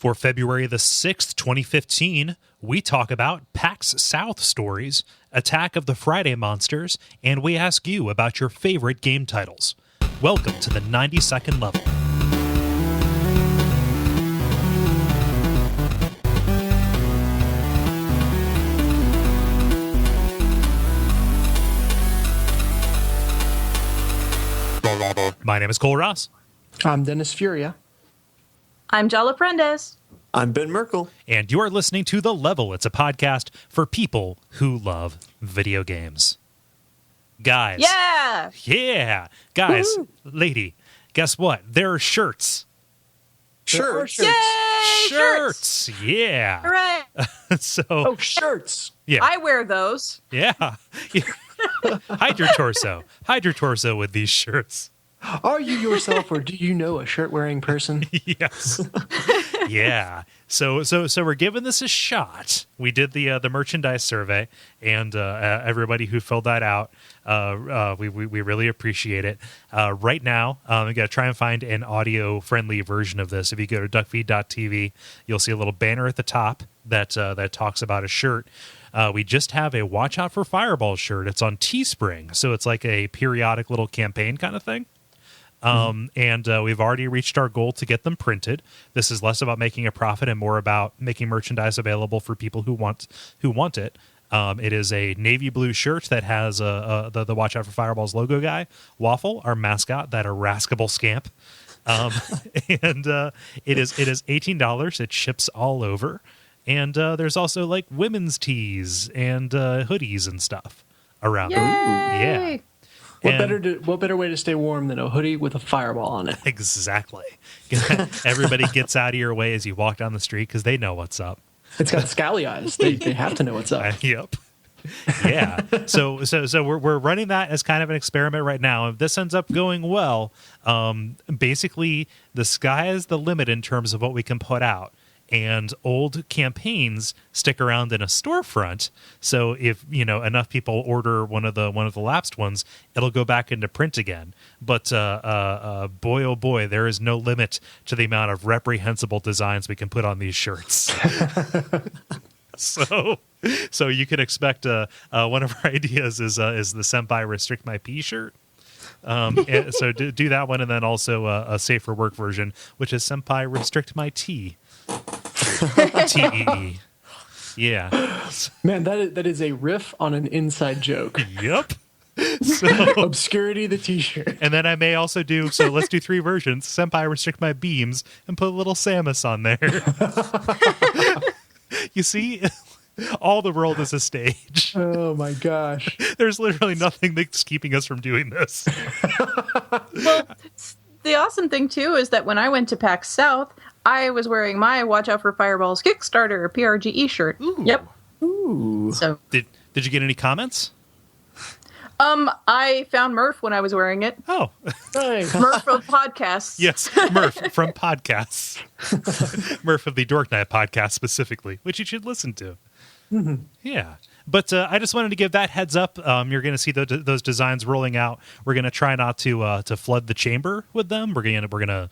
For February the 6th, 2015, we talk about PAX South stories, Attack of the Friday Monsters, and we ask you about your favorite game titles. Welcome to the 90-second level. My name is Kole Ross. I'm Dennis Furia. I'm Jala. I'm Ben Merkel. And you're listening to The Level. It's a podcast for people who love video games. Guys. Yeah! Yeah! Guys, Woo! lady, guess what? There are shirts. Shirts. Yay! Shirts! Yeah. Hooray! So, Shirts. yeah. I wear those. Yeah. Hide your torso. Hide your torso with these shirts. Are you yourself, or do you know a shirt-wearing person? Yes. Yeah. So we're giving this a shot. We did the merchandise survey, and everybody who filled that out, we really appreciate it. Right now, we got to try and find an audio-friendly version of this. If you go to Duckfeed.tv, you'll see a little banner at the top that talks about a shirt. We just have a Watch Out for Fireballs shirt. It's on Teespring, so it's like a periodic little campaign kind of thing. And we've already reached our goal to get them printed. This is less about making a profit and more about making merchandise available for people who want it. It is a navy blue shirt that has the Watch Out for Fireballs logo guy, Waffle, our mascot, that irascible scamp. And it is $18. It ships all over. And there's also like women's tees and hoodies and stuff around. Yay! Yeah. What better way to stay warm than a hoodie with a fireball on it? Exactly. Everybody gets out of your way as you walk down the street because they know what's up. It's got scally eyes. They have to know what's up. Yep. Yeah. So we're running that as kind of an experiment right now. If this ends up going well, basically the sky is the limit in terms of what we can put out. And old campaigns stick around in a storefront. So if enough people order one of the lapsed ones, it'll go back into print again. But boy, oh boy, there is no limit to the amount of reprehensible designs we can put on these shirts. So you can expect one of our ideas is the Senpai Restrict My P shirt. So do that one, and then also a safer work version, which is Senpai Restrict My T. T-E-E. Yeah. Man, that is a riff on an inside joke. Yep. So, Obscurity the t-shirt. and then I may also let's do 3 versions. Senpai Restrict My Beams and put a little Samus on there. You see? All the world is a stage. Oh my gosh. There's literally nothing that's keeping us from doing this. Well, the awesome thing, too, is that when I went to PAX South, I was wearing my Watch Out for Fireballs Kickstarter PRGE shirt. Ooh. Yep. Ooh. So Did you get any comments? I found Murph when I was wearing it. Oh. Nice. Murph of podcasts. Yes, Murph from podcasts. Murph of the Dork Night podcast specifically, which you should listen to. Mm-hmm. Yeah. But I just wanted to give that heads up. You're going to see those designs rolling out. We're going to try not to flood the chamber with them. We're going to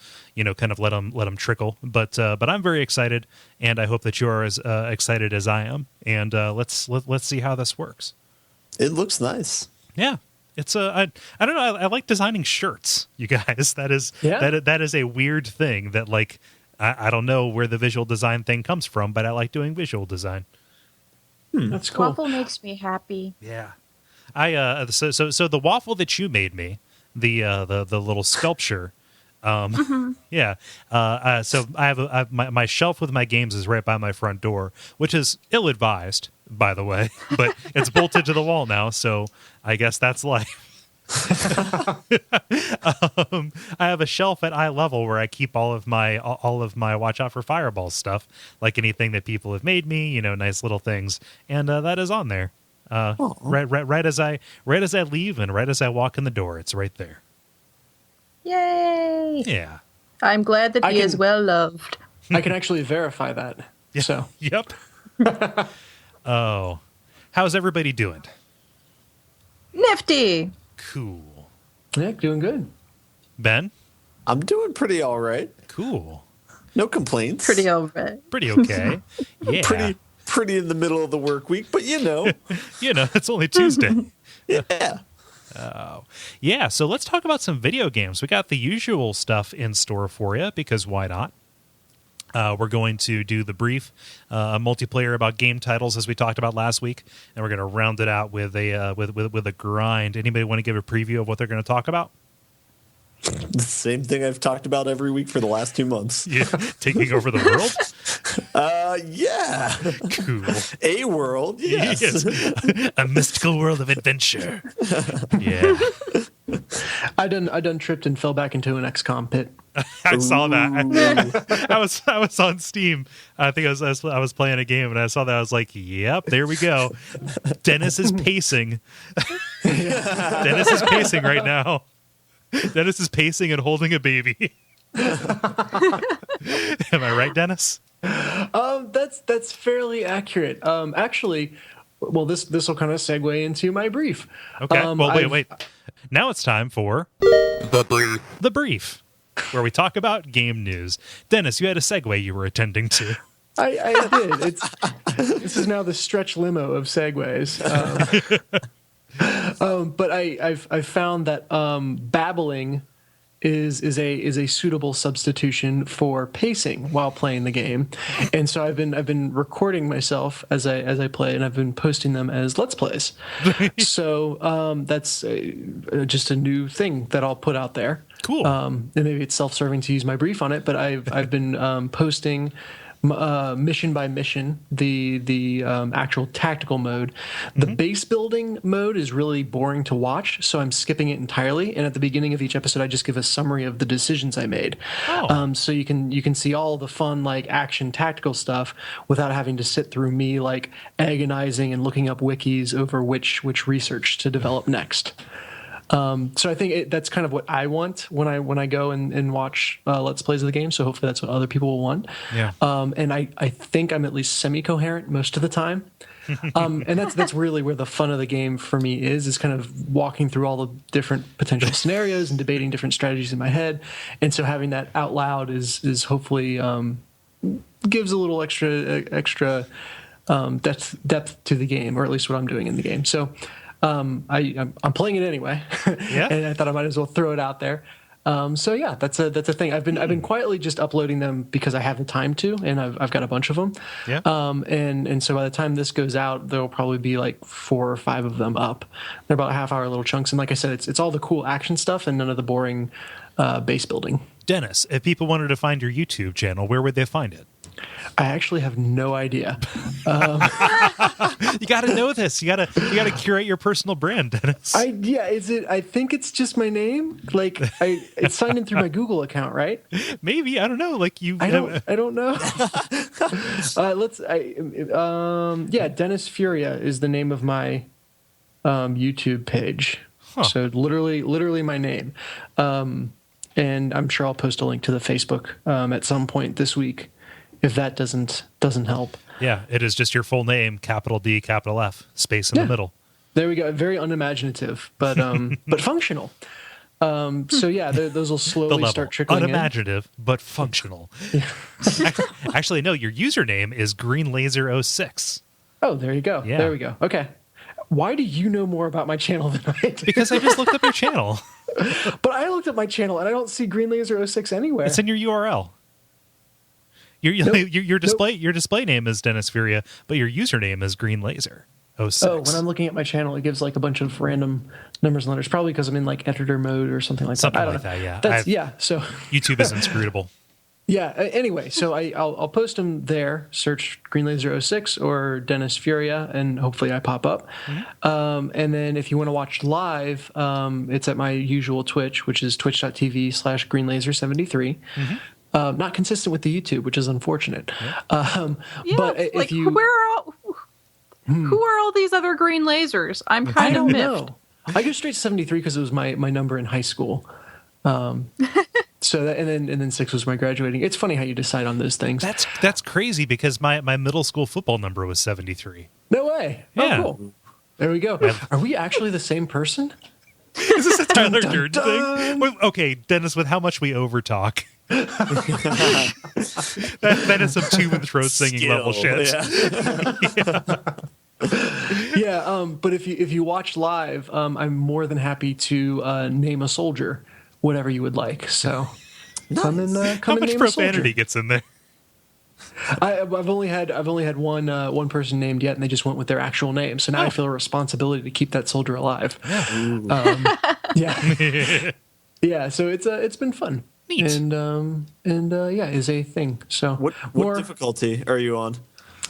kind of let them trickle. But I'm very excited, and I hope that you are as excited as I am. And let's see how this works. It looks nice. Yeah. It's I don't know. I like designing shirts, you guys. That is a weird thing that like I don't know where the visual design thing comes from, but I like doing visual design. That's cool. Waffle makes me happy. Yeah, so the waffle that you made me, the little sculpture, yeah. So I have my shelf with my games is right by my front door, which is ill-advised, by the way, but it's bolted to the wall now, so I guess that's life. I have a shelf at eye level where I keep all of my Watch Out for Fireballs stuff, like anything that people have made me, nice little things, and that is on there. Right as I leave and right as I walk in the door, it's right there. Yay! Yeah, I'm glad that he is well loved. I can actually verify that. yeah. So. Yep. Oh, how's everybody doing? Nifty. Cool. Yeah, doing good. Ben? I'm doing pretty all right. Cool. No complaints. Pretty over. Pretty okay. Yeah. Pretty in the middle of the work week, but You know, it's only Tuesday. yeah. Yeah, so let's talk about some video games. We got the usual stuff in store for you, because why not? We're going to do the brief multiplayer about game titles, as we talked about last week, and we're going to round it out with a grind. Anybody want to give a preview of what they're going to talk about? The same thing I've talked about every week for the last 2 months. Yeah, taking over the world? Yeah. Cool. A world, yes. Yes. A mystical world of adventure. Yeah. I done tripped and fell back into an XCOM pit. I saw that. I was on Steam. I think I was playing a game, and I saw that. I was like, "Yep, there we go." Dennis is pacing. Dennis is pacing right now. Dennis is pacing and holding a baby. Am I right, Dennis? That's fairly accurate. Actually, well, this will kind of segue into my brief. Okay. Well, wait. Now it's time for the brief, where we talk about game news. Dennis, you had a segue you were attending to. I did. This is now the stretch limo of segues. But I've found that babbling is a suitable substitution for pacing while playing the game, and so I've been recording myself as I play, and I've been posting them as Let's Plays. So that's just a new thing that I'll put out there. Cool. And maybe it's self-serving to use my brief on it, but I've been posting mission by mission the actual tactical mode. The base building mode is really boring to watch, so I'm skipping it entirely, and at the beginning of each episode I just give a summary of the decisions I made. So you can see all the fun like action tactical stuff without having to sit through me like agonizing and looking up wikis over which research to develop next. So I think that's kind of what I want when I go and watch Let's Plays of the game. So hopefully that's what other people will want. Yeah. And I think I'm at least semi-coherent most of the time. And that's really where the fun of the game for me is kind of walking through all the different potential scenarios and debating different strategies in my head. And so having that out loud is hopefully gives a little extra depth to the game, or at least what I'm doing in the game. So I'm playing it anyway, and I thought I might as well throw it out there. So yeah, that's a thing. I've been quietly just uploading them because I have the time to, and I've got a bunch of them. Yeah. And so by the time this goes out, there'll probably be like 4 or 5 of them up. They're about half-hour little chunks, and like I said, it's all the cool action stuff and none of the boring base building. Dennis, if people wanted to find your YouTube channel, where would they find it? I actually have no idea. You got to know this. You got to curate your personal brand, Dennis. I think it's just my name. Like it's signed in through my Google account, right? Maybe, I don't know. Like you, I don't know. Dennis Furia is the name of my YouTube page. Huh. So literally my name. And I'm sure I'll post a link to the Facebook at some point this week, if that doesn't help. Yeah, it is just your full name, capital D, capital F, space in the middle. There we go. Very unimaginative, but but functional. So yeah, those will slowly start trickling unimaginative, but functional. Yeah. Actually, no, your username is greenlaser06. Oh, there you go. Yeah. There we go. Okay. Why do you know more about my channel than I do? Because I just looked up your channel. But I looked up my channel and I don't see greenlaser06 anywhere. It's in your URL. Your display name is Dennis Furia, but your username is greenlaser06. Oh, when I'm looking at my channel, it gives like a bunch of random numbers and letters, probably because I'm in like editor mode or something like that. Something like that, yeah. So YouTube is inscrutable. Yeah. Anyway, so I'll post them there. Search greenlaser06 or Dennis Furia, and hopefully I pop up. Mm-hmm. And then if you want to watch live, it's at my usual Twitch, which is twitch.tv/greenlaser73. Mm-hmm. Not consistent with the YouTube, which is unfortunate. Yeah. But if like, you, who are all these other green lasers? I'm kind of miffed. Know. I go straight to 73 because it was my number in high school. So that, and then 6 was my graduating. It's funny how you decide on those things. That's crazy because my middle school football number was 73. No way. Yeah. Oh, cool. There we go. Are we actually the same person? Is this a Tyler Durden thing? Okay, Dennis, with how much we overtalk. That is some tube and throat singing level shit. Yeah, but if you watch live, I'm more than happy to name a soldier, whatever you would like. So come and How and much name profanity a soldier. gets in there? I've only had one person named yet, and they just went with their actual name. So now I feel a responsibility to keep that soldier alive. Yeah, yeah. So it's been fun. Neat. And yeah, is a thing. So What difficulty are you on?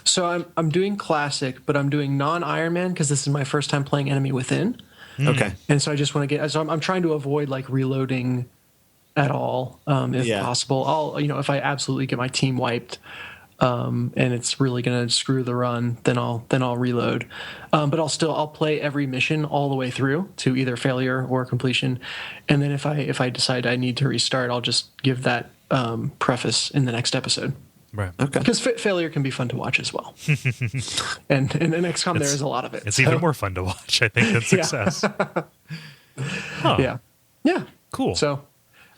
So I'm doing classic, but I'm doing non-Iron Man because this is my first time playing Enemy Within. Okay. And so I just want to get. So I'm trying to avoid like reloading at all, if possible. I'll if I absolutely get my team wiped, and it's really gonna screw the run, then I'll reload. But I'll play every mission all the way through to either failure or completion, and then if I decide I need to restart, I'll just give that preface in the next episode. Right. Okay. Because failure can be fun to watch as well. and in XCOM, there is a lot of it. It's even more fun to watch, I think, than success. Huh. Yeah. Yeah. Cool. So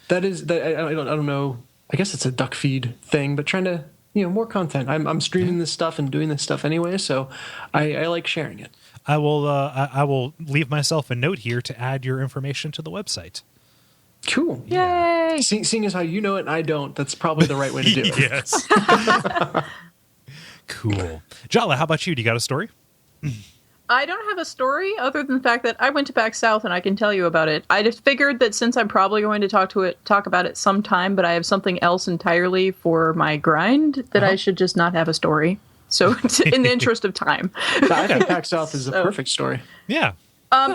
that is that. I don't know. I guess it's a Duckfeed thing, but trying to more content. I'm streaming this stuff and doing this stuff anyway, so I like sharing it. I will leave myself a note here to add your information to the website. Cool. Yay! Seeing as how you know it and I don't, that's probably the right way to do it. Yes. Cool. Jala, how about you? Do you got a story? I don't have a story other than the fact that I went to PAX South and I can tell you about it. I just figured that since I'm probably going to talk about it sometime, but I have something else entirely for my grind, that I should just not have a story. So in the interest of time. I think PAX South is a perfect story. Yeah.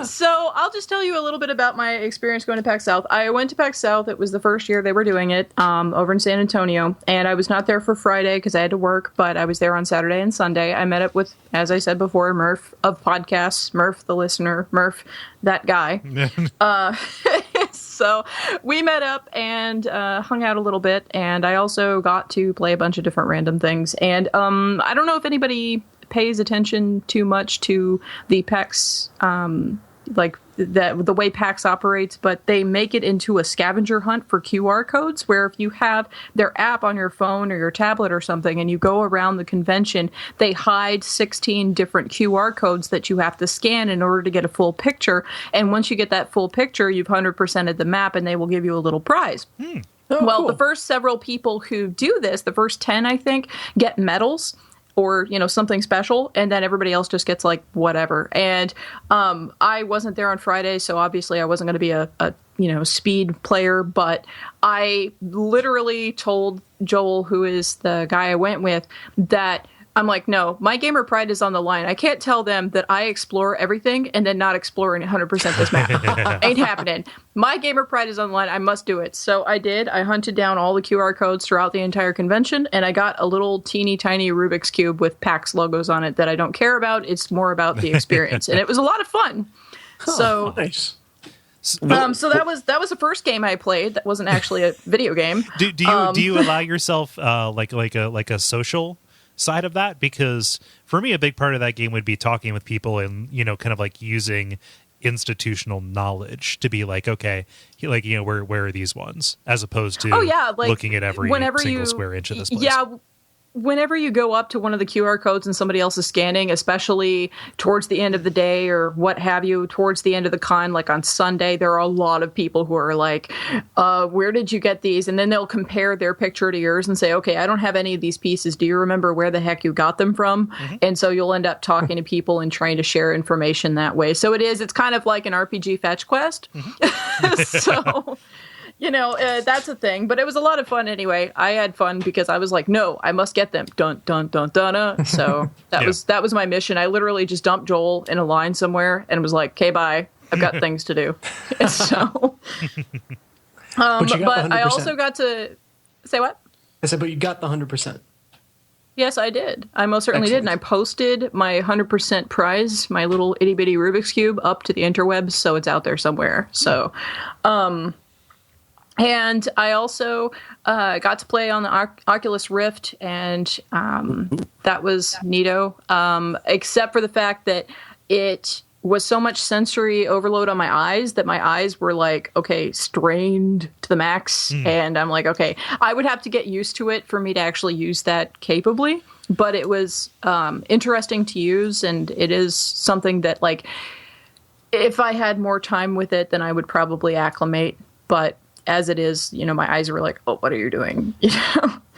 So I'll just tell you a little bit about my experience going to PAX South. I went to PAX South. It was the first year they were doing it over in San Antonio. And I was not there for Friday because I had to work, but I was there on Saturday and Sunday. I met up with, as I said before, Murph of podcasts, Murph the listener, Murph, that guy. So we met up and hung out a little bit. And I also got to play a bunch of different random things. And I don't know if anybody pays attention too much to the PAX, like the way PAX operates, but they make it into a scavenger hunt for QR codes, where if you have their app on your phone or your tablet or something and you go around the convention, they hide 16 different QR codes that you have to scan in order to get a full picture. And once you get that full picture, you've 100%ed the map and they will give you a little prize. Oh, Well, cool. the first several people who do this, the first 10, I think, get medals or, something special, and then everybody else just gets, like, whatever. And I wasn't there on Friday, so obviously I wasn't going to be a speed player, but I literally told Joel, who is the guy I went with, that I'm like, no, my gamer pride is on the line. I can't tell them that I explore everything and then not exploring 100% this map. Ain't happening. My gamer pride is on the line. I must do it. So I did. I hunted down all the QR codes throughout the entire convention, and I got a little teeny tiny Rubik's Cube with PAX logos on it that I don't care about. It's more about the experience. And it was a lot of fun. So Nice. so that was the first game I played. That wasn't actually a video game. Do you allow yourself like a social side of that? Because for me, a big part of that game would be talking with people and kind of like using institutional knowledge to be like, okay, like where are these ones, as opposed to looking at every single square inch of this place. Whenever you go up to one of the QR codes and somebody else is scanning, especially towards the end of the day or what have you, towards the end of the con, like on Sunday, there are a lot of people who are like, where did you get these? And then they'll compare their picture to yours and say, okay, I don't have any of these pieces. Do you remember where the heck you got them from? Mm-hmm. And so you'll end up talking to people and trying to share information that way. So it's kind of like an RPG fetch quest. Mm-hmm. So... that's a thing, but it was a lot of fun anyway. I had fun because I was like, no, I must get them. Dun, dun, dun, dun. So that was my mission. I literally just dumped Joel in a line somewhere and was like, okay, bye. I've got things to do. And so, but I also got to say what? I said, but you got the 100%. Yes, I did. I most certainly did. And I posted my 100% prize, my little itty bitty Rubik's Cube, up to the interwebs. So it's out there somewhere. So, and I also got to play on the Oculus Rift, and that was neato, except for the fact that it was so much sensory overload on my eyes that my eyes were like, okay, strained to the max. And I'm like, okay, I would have to get used to it for me to actually use that capably. But it was interesting to use, and it is something that, like, if I had more time with it, then I would probably acclimate. But as it is, my eyes were like, oh, what are you doing?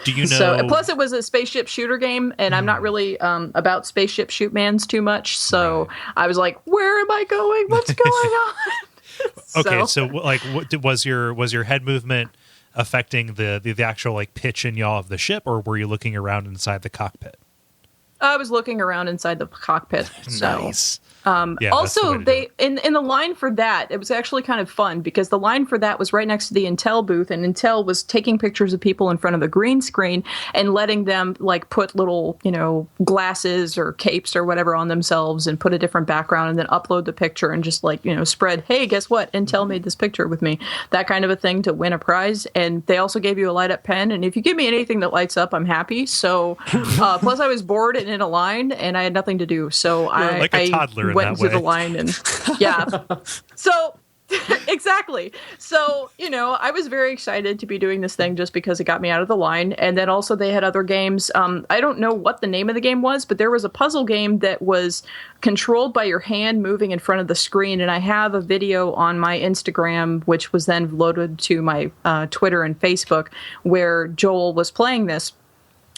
Do you know? So, plus, it was a spaceship shooter game, and I'm not really about spaceship shoot-mans too much. So I was like, where am I going? What's going on? Okay, so like, what was your head movement affecting the actual like pitch and yaw of the ship, or were you looking around inside the cockpit? I was looking around inside the cockpit. So. Nice. Yeah, also, they in the line for that, it was actually kind of fun because the line for that was right next to the Intel booth, and Intel was taking pictures of people in front of a green screen and letting them like put little, glasses or capes or whatever on themselves and put a different background and then upload the picture and just like, spread, hey, guess what? Intel made this picture with me. That kind of a thing to win a prize. And they also gave you a light up pen. And if you give me anything that lights up, I'm happy. So plus I was bored and in a line and I had nothing to do. So You're like a toddler went into the line and so exactly. So, I was very excited to be doing this thing just because it got me out of the line. And then also they had other games. I don't know what the name of the game was, but there was a puzzle game that was controlled by your hand moving in front of the screen. And I have a video on my Instagram, which was then loaded to my Twitter and Facebook, where Joel was playing this.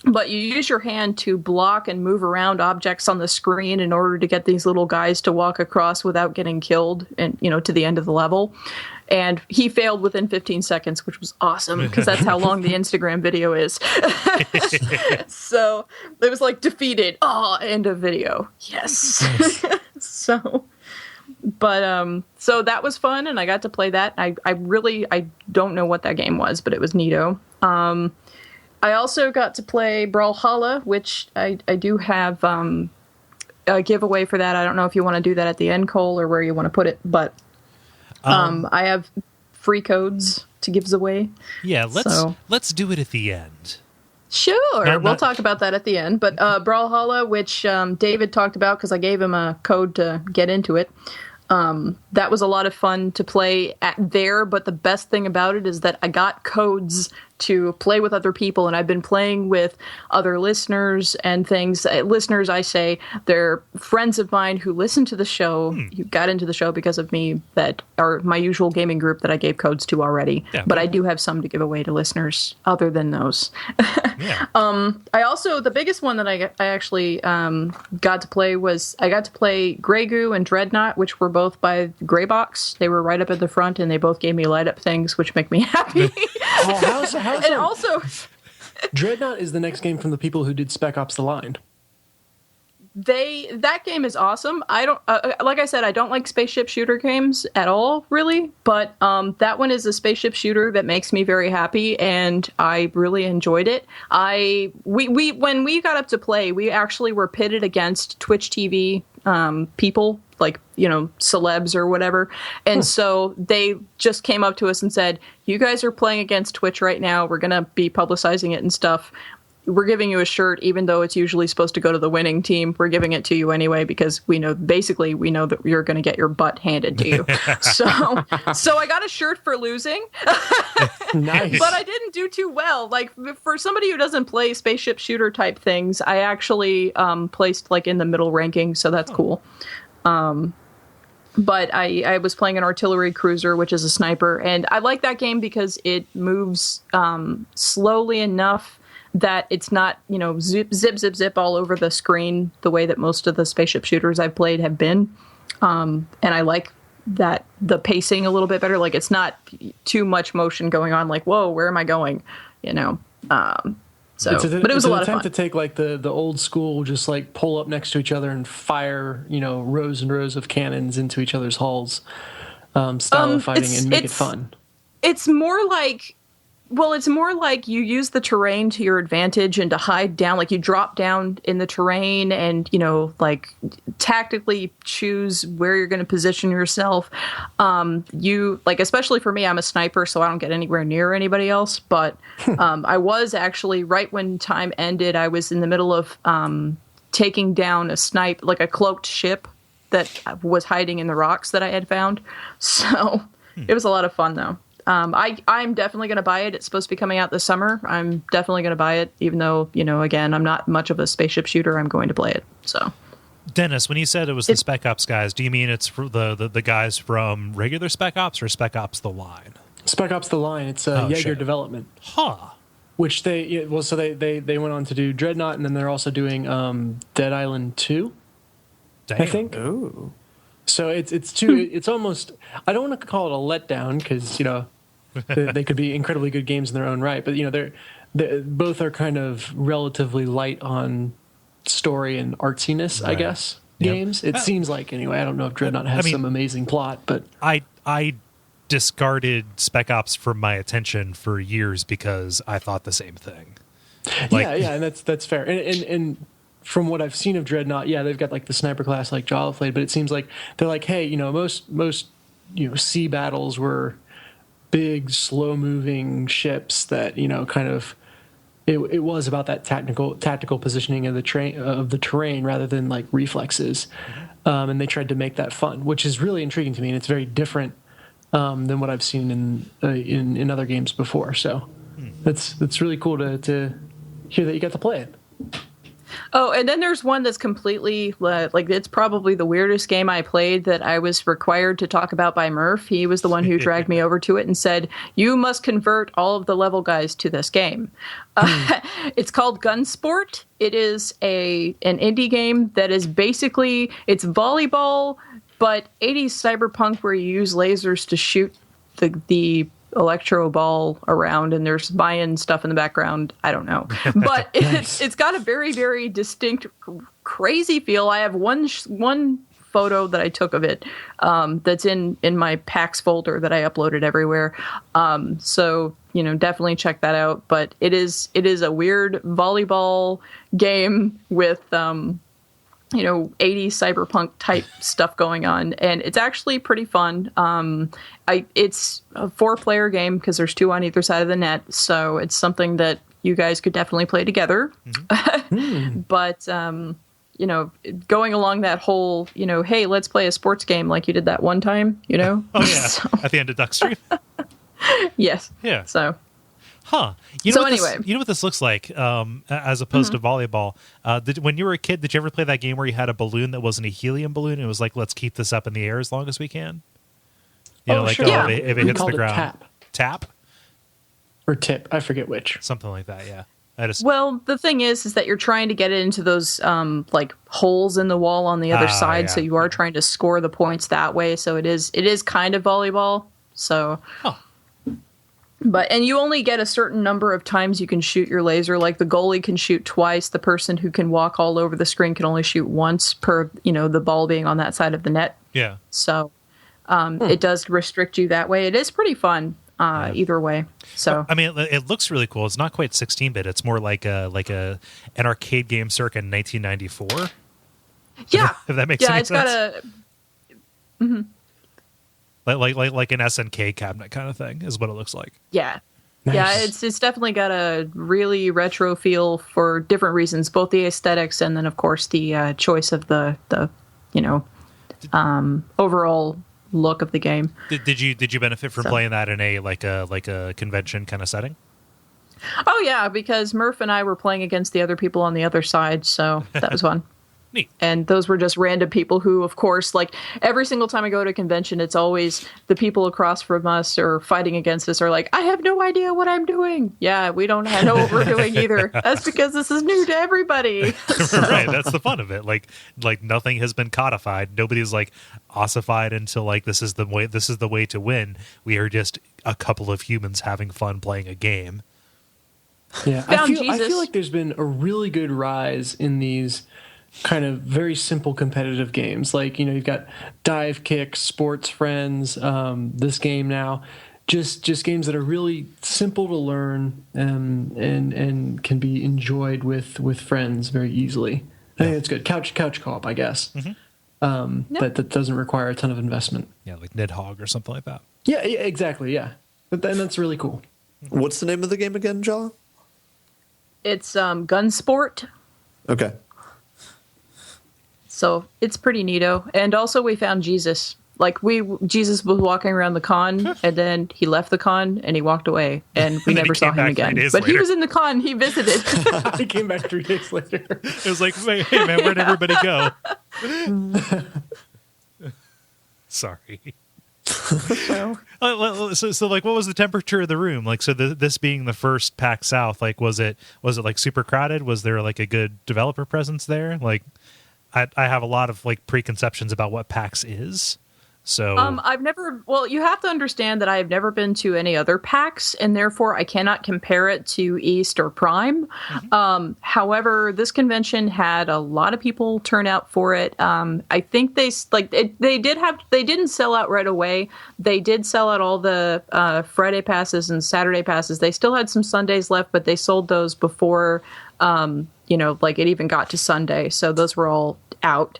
But you use your hand to block and move around objects on the screen in order to get these little guys to walk across without getting killed and, to the end of the level. And he failed within 15 seconds, which was awesome because that's how long the Instagram video is. So it was like defeated. Oh, end of video. Yes. So that was fun. And I got to play that. I don't know what that game was, but it was neato. I also got to play Brawlhalla, which I do have a giveaway for that. I don't know if you want to do that at the end, Kole, or where you want to put it, but I have free codes to give away. Yeah, let's do it at the end. Sure, we'll talk about that at the end. But Brawlhalla, which David talked about because I gave him a code to get into it. That was a lot of fun to play there, but the best thing about it is that I got codes to play with other people, and I've been playing with other listeners and things. Listeners, I say, they're friends of mine who listen to the show, who got into the show because of me, that are my usual gaming group that I gave codes to already. Yeah. But I do have some to give away to listeners other than those. Yeah. I also, the biggest one that I actually got to play was, I got to play Grey Goo and Dreadnought, which were both by Greybox. They were right up at the front, and they both gave me light up things, which make me happy. And also, Dreadnought is the next game from the people who did Spec Ops: The Line. That game is awesome. I don't like I said, I don't like spaceship shooter games at all, really. But that one is a spaceship shooter that makes me very happy, and I really enjoyed it. We when we got up to play, we actually were pitted against Twitch TV people, like, celebs or whatever. And so they just came up to us and said, you guys are playing against Twitch right now. We're going to be publicizing it and stuff. We're giving you a shirt, even though it's usually supposed to go to the winning team. We're giving it to you anyway, because we know that you're going to get your butt handed to you. So I got a shirt for losing. Nice. But I didn't do too well. Like, for somebody who doesn't play spaceship shooter type things, I actually placed like in the middle ranking. So that's cool. But I was playing an artillery cruiser, which is a sniper. And I like that game because it moves slowly enough that it's not, zip, zip, zip, zip all over the screen the way that most of the spaceship shooters I've played have been. And I like that the pacing a little bit better. Like, it's not too much motion going on. Like, whoa, where am I going? But it was a lot of fun. To take like the old school, just like pull up next to each other and fire, rows and rows of cannons into each other's hulls, style of fighting, and make it fun. It's more like you use the terrain to your advantage and to hide down. Like, you drop down in the terrain and, like, tactically choose where you're going to position yourself. Especially for me, I'm a sniper, so I don't get anywhere near anybody else. But I was actually, right when time ended, I was in the middle of taking down a cloaked ship that was hiding in the rocks that I had found. So it was a lot of fun, though. I'm definitely going to buy it. It's supposed to be coming out this summer. I'm definitely going to buy it, even though, again, I'm not much of a spaceship shooter. I'm going to play it. So, Dennis, when you said it was the Spec Ops guys, do you mean it's for the guys from regular Spec Ops or Spec Ops The Line? Spec Ops: The Line. It's Jaeger Development. Huh. Which they went on to do Dreadnought, and then they're also doing Dead Island 2. Damn. I think. Ooh. So it's two. It's almost. I don't want to call it a letdown because they could be incredibly good games in their own right, but they're both are kind of relatively light on story and artsiness, Right. I guess. Yep. Games. It seems like anyway. I don't know if Dreadnought has some amazing plot, but I discarded Spec Ops from my attention for years because I thought the same thing. yeah, and that's fair. And from what I've seen of Dreadnought, they've got like the sniper class like Jala played, but it seems like they're like, hey, most sea battles were big, slow moving ships that kind of it was about that tactical positioning of the terrain rather than like reflexes, and they tried to make that fun, which is really intriguing to me, and it's very different than what I've seen in other games before. So that's really cool to hear that you got to play it. Oh, and then there's one that's completely it's probably the weirdest game I played that I was required to talk about by Murph. He was the one who dragged me over to it and said, "You must convert all of the level guys to this game." It's called Gunsport. It is an indie game that is basically it's volleyball, but 80s cyberpunk where you use lasers to shoot the electro ball around, and there's Mayan stuff in the background. I don't know, but it's got a very, very distinct, crazy feel. I have one photo that I took of it that's in my PAX folder that I uploaded everywhere. So definitely check that out. But it is a weird volleyball game with 80s cyberpunk type stuff going on, and it's actually pretty fun. It's a 4-player game because there's 2 on either side of the net, so it's something that you guys could definitely play together. But going along that whole hey, let's play a sports game like you did that one time, Oh yeah, So, at the end of Duckstream. yes. Yeah. So. Huh. You know what this looks like, as opposed to volleyball? When you were a kid, did you ever play that game where you had a balloon that wasn't a helium balloon? And it was like, let's keep this up in the air as long as we can. Sure. If it hits the ground. Tap? Or tip. I forget which. Something like that, yeah. Well, the thing is that you're trying to get it into those holes in the wall on the other side, yeah. so you are trying to score the points that way. So it is kind of volleyball. So, and you only get a certain number of times you can shoot your laser. Like the goalie can shoot twice. The person who can walk all over the screen can only shoot once per the ball being on that side of the net. Yeah. So it does restrict you that way. It is pretty fun. Either way. So I mean, it looks really cool. It's not quite 16-bit. It's more like an arcade game circa 1994. Yeah, if that makes any sense. Yeah, it's got a like an SNK cabinet kind of thing is what it looks like. Yeah. Nice. Yeah, it's definitely got a really retro feel for different reasons, both the aesthetics and then of course the choice of the overall look of the game. Did you benefit from playing that in a like a convention kind of setting? Oh yeah, because Murph and I were playing against the other people on the other side, so that was fun. Neat. And those were just random people who, of course, like every single time I go to a convention, it's always the people across from us or fighting against us are like, I have no idea what I'm doing. Yeah, we don't know what we're doing either. That's because this is new to everybody. Right, that's the fun of it. Like nothing has been codified. Nobody's like ossified until like this is the way to win. We are just a couple of humans having fun playing a game. Yeah, I feel like there's been a really good rise in these kind of very simple competitive games. Like, you've got Dive Kick, Sports Friends, this game now. Just games that are really simple to learn and can be enjoyed with friends very easily. I think that's good. Couch co-op, I guess. Mm-hmm. That doesn't require a ton of investment. Yeah, like Nidhogg or something like that. Yeah, exactly, yeah. And that's really cool. What's the name of the game again, Jala? It's Gunsport. Okay. So it's pretty neato. And also we found Jesus. Like Jesus was walking around the con, and then he left the con and he walked away, and we never saw him again. But he was in the con. He visited. He came back 3 days later. It was like, hey man, where'd everybody go? Sorry. So like, what was the temperature of the room? Like, so this being the first PAX South, like, was it like super crowded? Was there like a good developer presence there? Like, I have a lot of like preconceptions about what PAX is. So you have to understand that I have never been to any other PAX, and therefore I cannot compare it to East or Prime. Mm-hmm. However, this convention had a lot of people turn out for it. I think they didn't sell out right away. They did sell out all the Friday passes and Saturday passes. They still had some Sundays left, but they sold those before it even got to Sunday. So those were all out.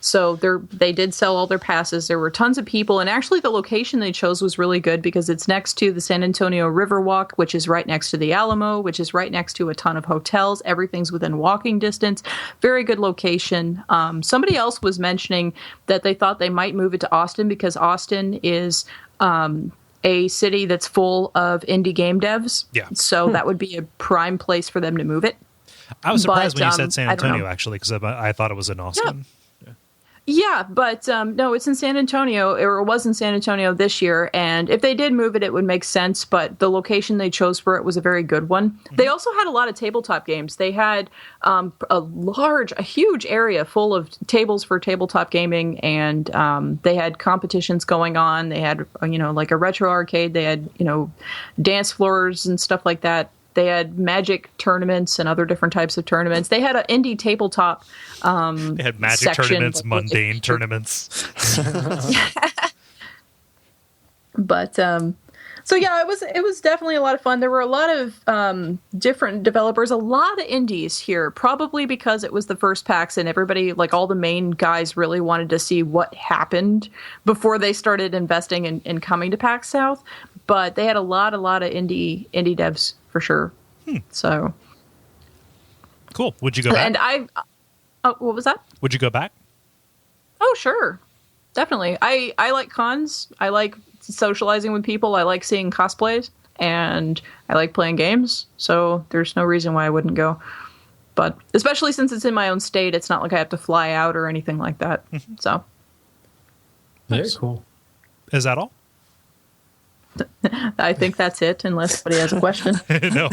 So they did sell all their passes. There were tons of people. And actually, the location they chose was really good because it's next to the San Antonio Riverwalk, which is right next to the Alamo, which is right next to a ton of hotels. Everything's within walking distance. Very good location. Somebody else was mentioning that they thought they might move it to Austin because Austin is a city that's full of indie game devs. Yeah. So that would be a prime place for them to move it. I was surprised when you said San Antonio, actually, because I thought it was in Austin. Yeah. Yeah, but no, it's in San Antonio, or it was in San Antonio this year, and if they did move it, it would make sense, but the location they chose for it was a very good one. Mm-hmm. They also had a lot of tabletop games. They had a huge area full of tables for tabletop gaming, and they had competitions going on. They had, like a retro arcade. They had, dance floors and stuff like that. They had Magic tournaments and other different types of tournaments. They had an indie tabletop they had Magic tournaments, mundane tournaments. But so yeah, it was definitely a lot of fun. There were a lot of different developers, a lot of indies here, probably because it was the first PAX and everybody, like all the main guys, really wanted to see what happened before they started investing in coming to PAX South. But they had a lot of indie devs for sure. So cool. Would you go back? And what was that? Would you go back? Oh, sure. Definitely. I like cons. I like socializing with people. I like seeing cosplays, and I like playing games. So there's no reason why I wouldn't go. But especially since it's in my own state, it's not like I have to fly out or anything like that. Mm-hmm. So very cool. Is that all? I think that's it, unless somebody has a question. No,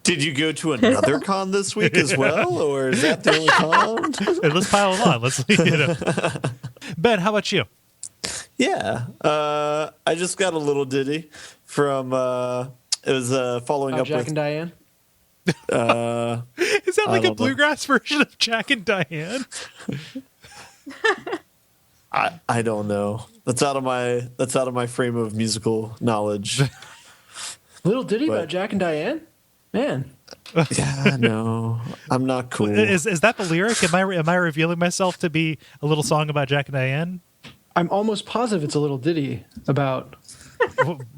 Did you go to another con this week as well, or is that the only con? Hey, let's pile it on. Let's Ben, how about you? Yeah, I just got a little ditty from. It was following up Jack with and Diane. Is that like a bluegrass version of Jack and Diane? I don't know. That's out of my frame of musical knowledge. Little ditty about Jack and Diane? Man. Yeah, no. I'm not cool. Is that the lyric? Am I revealing myself to be a little song about Jack and Diane? I'm almost positive it's a little ditty about.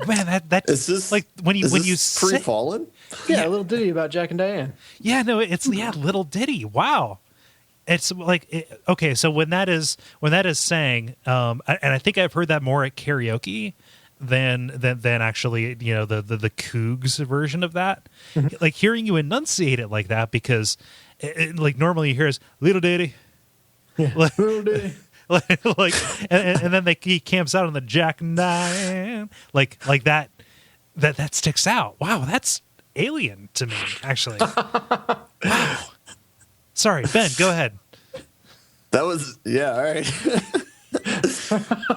Man, that is this like when you Free Fallen? Yeah, a little ditty about Jack and Diane. Yeah, no, it's little ditty. Wow. It's like okay, so when that is sang, and I think I've heard that more at karaoke than actually the Cougs version of that. Mm-hmm. Like hearing you enunciate it like that, because like normally you hear is little ditty, yeah, like, little ditty, like and then he camps out on the Jack and Diane like that sticks out. Wow, that's alien to me actually. Wow. Sorry, Ben, go ahead. That was, yeah, all right.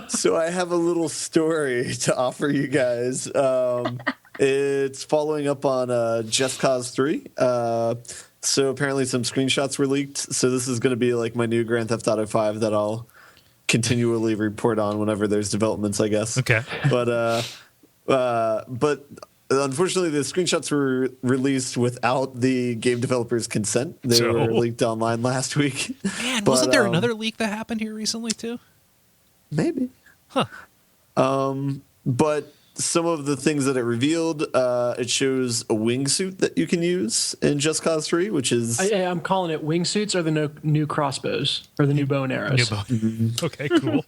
So I have a little story to offer you guys. It's following up on Just Cause 3. So apparently some screenshots were leaked. So this is going to be like my new Grand Theft Auto 5 that I'll continually report on whenever there's developments, I guess. Okay. But unfortunately, the screenshots were released without the game developer's consent. They were leaked online last week. Man, wasn't there another leak that happened here recently too? Maybe. Huh. But some of the things that it revealed, it shows a wingsuit that you can use in Just Cause 3, which is... I'm calling it wingsuits or the new crossbows or the new bow and arrows. Okay, cool.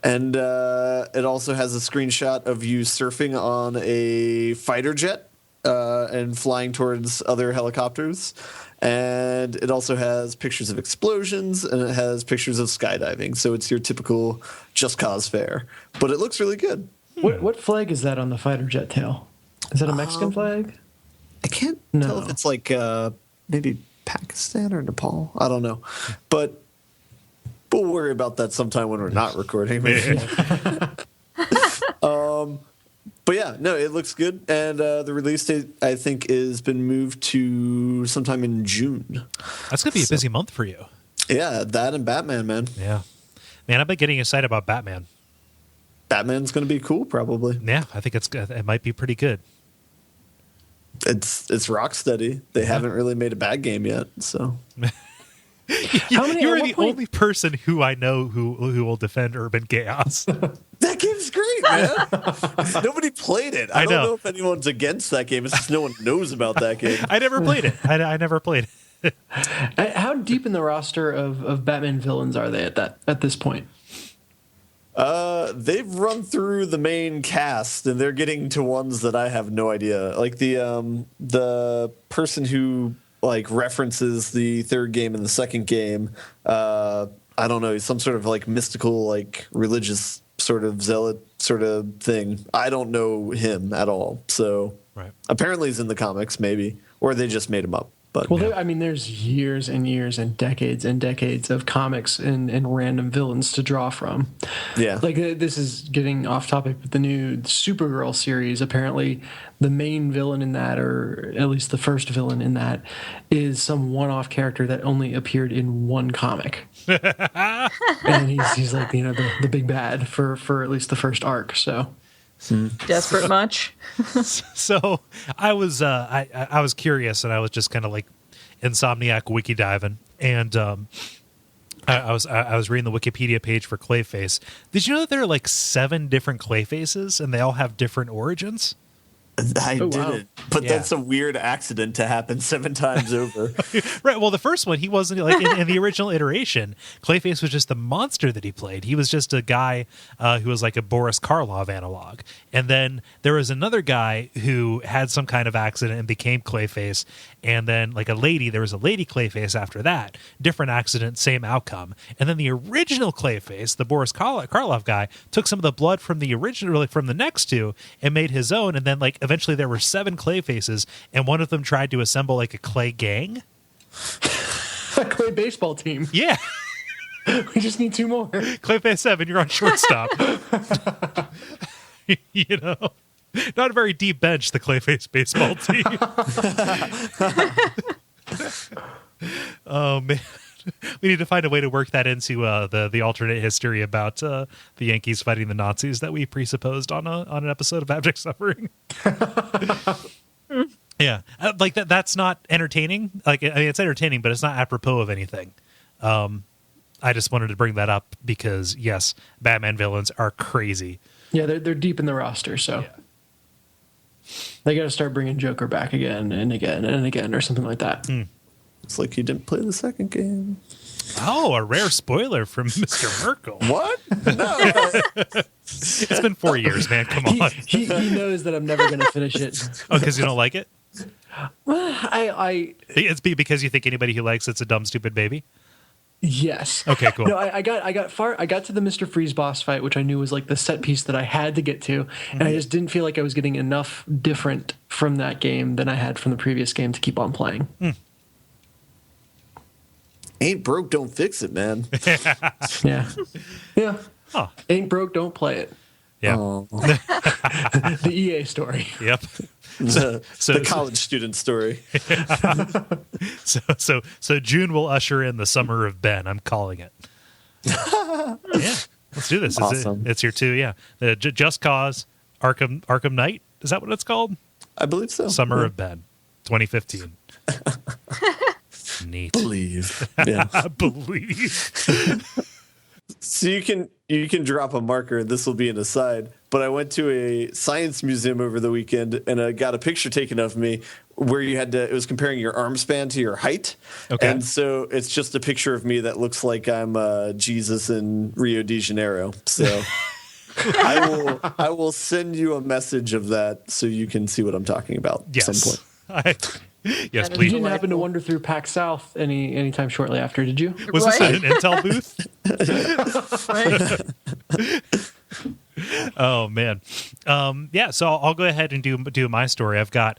And it also has a screenshot of you surfing on a fighter jet and flying towards other helicopters. And it also has pictures of explosions, and it has pictures of skydiving. So it's your typical Just Cause fare. But it looks really good. What flag is that on the fighter jet tail? Is that a Mexican flag? I can't tell if it's like maybe Pakistan or Nepal. I don't know. But we'll worry about that sometime when we're not recording. But yeah, no, it looks good. And the release date, I think, has been moved to sometime in June. That's going to be a busy month for you. Yeah, that and Batman, man. Yeah. Man, I've been getting excited about Batman. Batman's going to be cool, probably. Yeah, I think it might be pretty good. It's Rocksteady. They haven't really made a bad game yet, so... You're the only person who I know who will defend Urban Chaos. That game's great, man. Nobody played it. I don't know if anyone's against that game. It's just no one knows about that game. I never played it. I never played it. How deep in the roster of Batman villains are they at this point? They've run through the main cast, and they're getting to ones that I have no idea. Like the person who references the third game and the second game. I don't know, some sort of mystical, religious sort of zealot sort of thing. I don't know him at all. So apparently he's in the comics, maybe, or they just made him up. But there's years and years and decades of comics and random villains to draw from. Yeah. This is getting off topic, but the new Supergirl series, apparently the main villain in that, or at least the first villain in that, is some one-off character that only appeared in one comic. And he's the big bad for at least the first arc, so... Desperate much? So I was I was curious, and I was just kind of Insomniac wiki diving, and I was reading the Wikipedia page for Clayface. Did you know that there are 7 different Clayfaces, and they all have different origins? I didn't, but that's a weird accident to happen 7 times over. Right. Well, the first one, he wasn't in the original iteration. Clayface was just the monster that he played. He was just a guy who was like a Boris Karloff analog. And then there was another guy who had some kind of accident and became Clayface. And then there was a lady Clayface after that. Different accident, same outcome. And then the original Clayface, the Boris Karloff guy, took some of the blood from the original, from the next two, and made his own. And then eventually there were 7 Clayfaces, and one of them tried to assemble a Clay gang. A Clay baseball team. Yeah. We just need 2 more. Clayface 7, you're on shortstop. Not a very deep bench, the Clayface baseball team. Oh, man. We need to find a way to work that into the alternate history about the Yankees fighting the Nazis that we presupposed on an episode of Abject Suffering. Yeah, that's not entertaining. It's entertaining, but it's not apropos of anything. I just wanted to bring that up because yes, Batman villains are crazy. Yeah, they're deep in the roster, so they got to start bringing Joker back again and again and again, or something like that. It's like you didn't play the second game. Oh, a rare spoiler from Mr. Merkel. What? No. It's been 4 years, man. Come on. He knows that I'm never going to finish it. Oh, because you don't like it? Well, It's because you think anybody who likes it's a dumb, stupid baby? Yes. Okay, cool. No, I got to the Mr. Freeze boss fight, which I knew was the set piece that I had to get to, and I just didn't feel like I was getting enough different from that game than I had from the previous game to keep on playing. Ain't broke, don't fix it, man. Yeah. Huh. Ain't broke, don't play it. Yeah. The EA story. Yep. The college student story. So June will usher in the summer of Ben. I'm calling it. Yeah, let's do this. Awesome. It's your 2. Yeah, Just Cause, Arkham Knight. Is that what it's called? I believe so. Summer of Ben, 2015. Neat. Believe. Yeah. Believe. So you can drop a marker. This will be an aside. but I went to a science museum over the weekend and I got a picture taken of me where it was comparing your arm span to your height. Okay. And so it's just a picture of me that looks like I'm Jesus in Rio de Janeiro. So I will send you a message of that so you can see what I'm talking about at some point. Yes, That is please. You didn't happen to wander through PAX South anytime shortly after, did you? Was this Right. an Intel booth? Right? Oh man, yeah. So I'll go ahead and do my story. I've got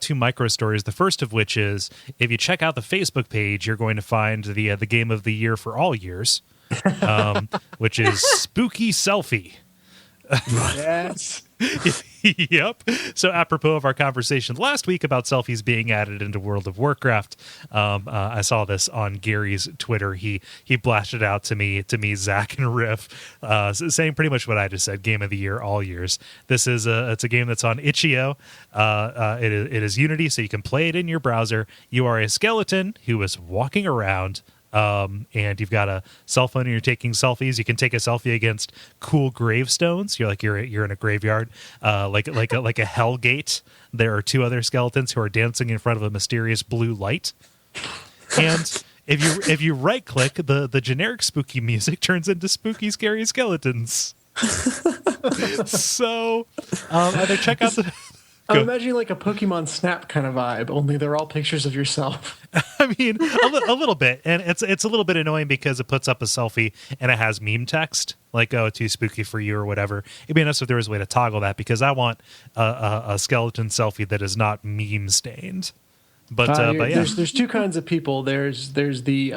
two micro stories. The first of which is, if you check out the Facebook page, you're going to find the game of the year for all years, which is Spooky Selfie. Yes. Yep. So apropos of our conversation last week about selfies being added into World of Warcraft, I saw this on Gary's Twitter. He blasted out to me, Zach and Riff, saying pretty much what I just said. Game of the year, all years. It's a game that's on itch.io. It is Unity, so you can play it in your browser. You are a skeleton who is walking around. And you've got a cell phone and you're taking selfies. You can take a selfie against cool gravestones. You're in a graveyard, like a hell gate. There are two other skeletons who are dancing in front of a mysterious blue light. And if you right click, the generic spooky music turns into spooky, scary skeletons. So either check out the. I'm imagining like a Pokemon Snap kind of vibe, only they're all pictures of yourself. I mean, a little bit, and it's a little bit annoying because it puts up a selfie and it has meme text like "oh, too spooky for you" or whatever. It'd be nice if there was a way to toggle that, because I want a skeleton selfie that is not meme stained. But yeah, there's two kinds of people. There's the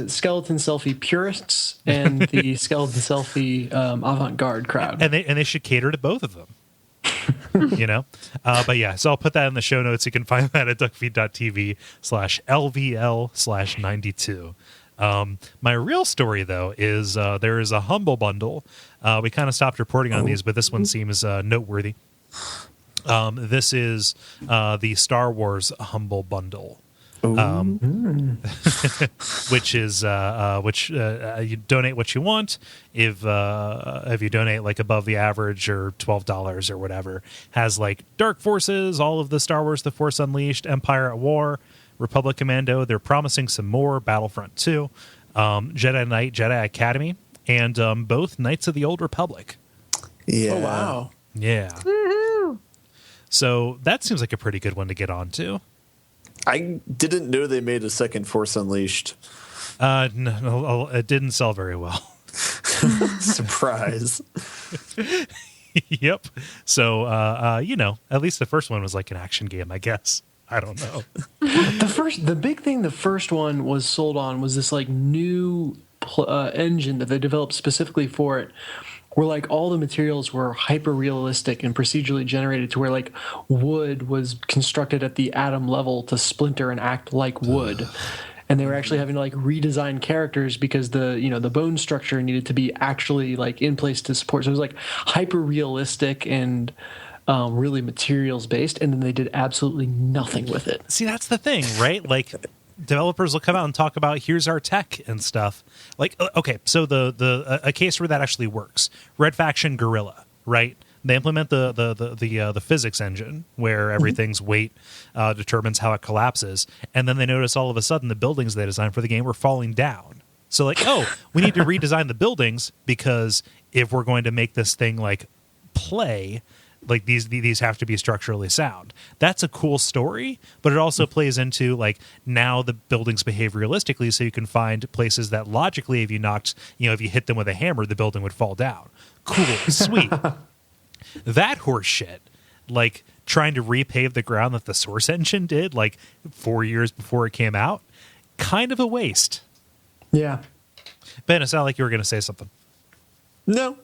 skeleton selfie purists and the skeleton selfie avant-garde crowd, and they should cater to both of them. But yeah, so I'll put that in the show notes. You can find that at duckfeed.tv/LVL/92. My real story, though, is there is a Humble Bundle. We kind of stopped reporting on these, but this one seems noteworthy. This is the Star Wars Humble Bundle. Which is you donate what you want. If you donate like above the average or $12 or whatever, has like Dark Forces, all of the Star Wars, The Force Unleashed, Empire at War, Republic Commando. They're promising some more. Battlefront 2, Jedi Knight, Jedi Academy, and both Knights of the Old Republic. Yeah. Oh wow. Yeah. Woohoo! So that seems like a pretty good one to get on to. I didn't know they made a second Force Unleashed. No, it didn't sell very well. Surprise. Yep. So, at least the first one was like an action game, I guess. I don't know. The big thing the first one was sold on was this like new engine that they developed specifically for it, where like all the materials were hyper realistic and procedurally generated, to where like wood was constructed at the atom level to splinter and act like wood. And they were actually having to like redesign characters because the bone structure needed to be actually like in place to support. So it was like hyper realistic and really materials based. And then they did absolutely nothing with it. See, that's the thing, right? Like, developers will come out and talk about here's our tech and stuff. Like, okay, so a case where that actually works: Red Faction Guerrilla, right? They implement the physics engine where everything's weight determines how it collapses, and then they notice all of a sudden the buildings they designed for the game were falling down. So like, oh, we need to redesign the buildings, because if we're going to make this thing like play, like these have to be structurally sound. That's a cool story, but it also plays into like, now the buildings behave realistically, so you can find places that logically, if you hit them with a hammer, the building would fall down. Cool, sweet. That horse shit, like trying to repave the ground that the Source engine did like 4 years before it came out, kind of a waste. Yeah. Ben, it sounded like you were going to say something. No.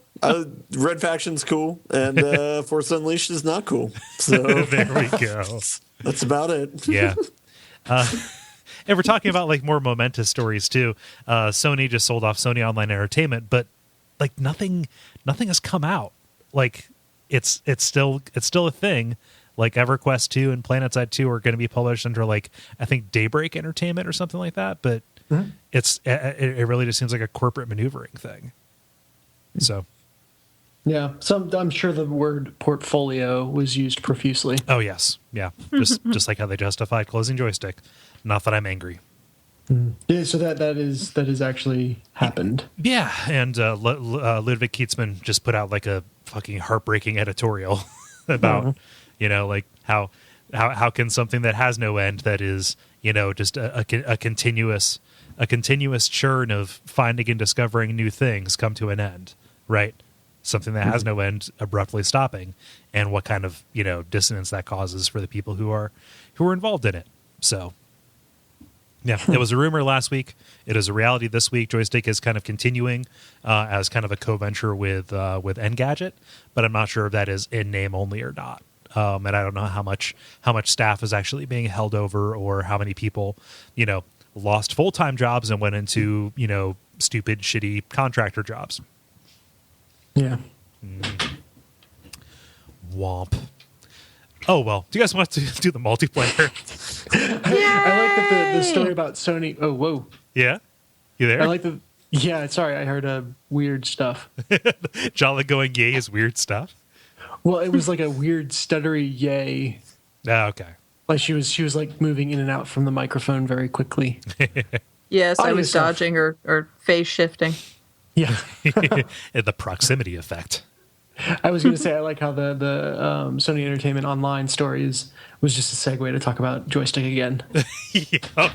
Red Faction's cool, and Force Unleashed is not cool. So There we go. that's about it. Yeah. And we're talking about like more momentous stories too. Sony just sold off Sony Online Entertainment, but like nothing has come out. Like it's still a thing. Like EverQuest 2 and PlanetSide 2 are going to be published under like, I think, Daybreak Entertainment or something like that. But it really just seems like a corporate maneuvering thing. So Yeah, I'm sure the word portfolio was used profusely. Oh yes, yeah, just like how they justified closing joystick. Not that I'm angry. Yeah, so that is actually happened. Yeah, and Ludwig Kietzman just put out like a fucking heartbreaking editorial about like how can something that has no end, that is just a continuous churn of finding and discovering new things, come to an end, right? Something that has no end abruptly stopping, and what kind of dissonance that causes for the people who are involved in it. So yeah, it was a rumor last week. It is a reality this week. Joystick is kind of continuing as kind of a co-venture with Engadget, but I'm not sure if that is in name only or not. And I don't know how much staff is actually being held over, or how many people lost full-time jobs and went into stupid, shitty contractor jobs. Yeah. Womp. Oh, well. Do you guys want to do the multiplayer? I like that the story about Sony. Oh, whoa. Yeah? You there? I like the. Yeah, sorry. I heard weird stuff. Jala going yay is weird stuff? Well, it was like a weird stuttery yay. Oh, okay. Like she was like moving in and out from the microphone very quickly. Yes, I Audio was stuff. dodging or phase shifting. Yeah. The proximity effect. I was going to say I like how the Sony Entertainment Online stories was just a segue to talk about joystick again. Yup.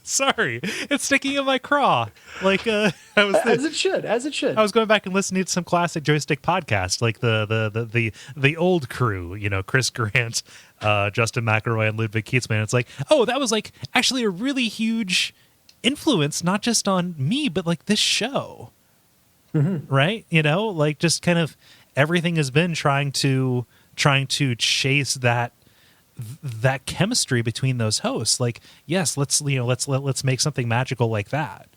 Sorry, it's sticking in my craw. Like As it should. I was going back and listening to some classic joystick podcasts, like the old crew. Chris Grant, Justin McElroy, and Ludwig Kietzman. It's like, oh, that was like actually a really huge influence, not just on me, but like this show. Right? Like just kind of everything has been trying to chase that chemistry between those hosts. Like, yes, let's make something magical like that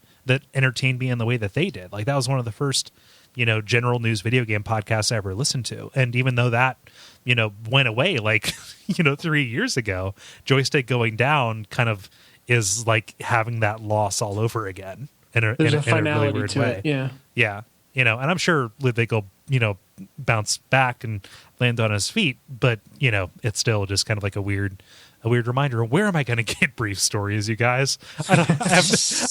entertained me in the way that they did. Like that was one of the first, general news video game podcasts I ever listened to. And even though that, went away like, 3 years ago, joystick going down kind of is like having that loss all over again. There's a finality really weird to way. it. Yeah. Yeah. And I'm sure Ludwig will, bounce back and land on his feet, but, it's still just kind of like a weird reminder. Where am I going to get brief stories, you guys? I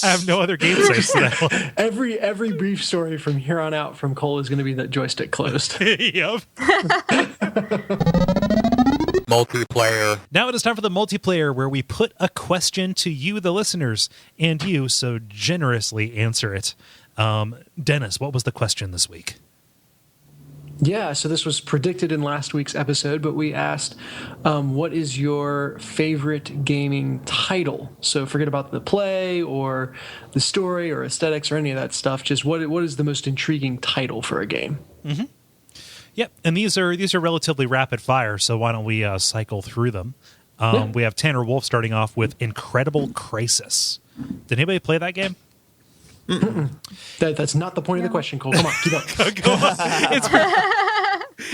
have no other game sites that I like. Every brief story from here on out from Kole is going to be that joystick closed. Yep. Multiplayer. Now it is time for the multiplayer, where we put a question to you, the listeners, and you so generously answer it. Dennis, what was the question this week? Yeah, so this was predicted in last week's episode, but we asked, what is your favorite gaming title? So forget about the play or the story or aesthetics or any of that stuff. Just what is the most intriguing title for a game? Mm-hmm. Yep, and these are relatively rapid fire, so why don't we cycle through them? We have Tanner Wolf starting off with Incredible Crisis. Did anybody play that game? That's not the point of the question, Kole. Come on, keep up. Go on.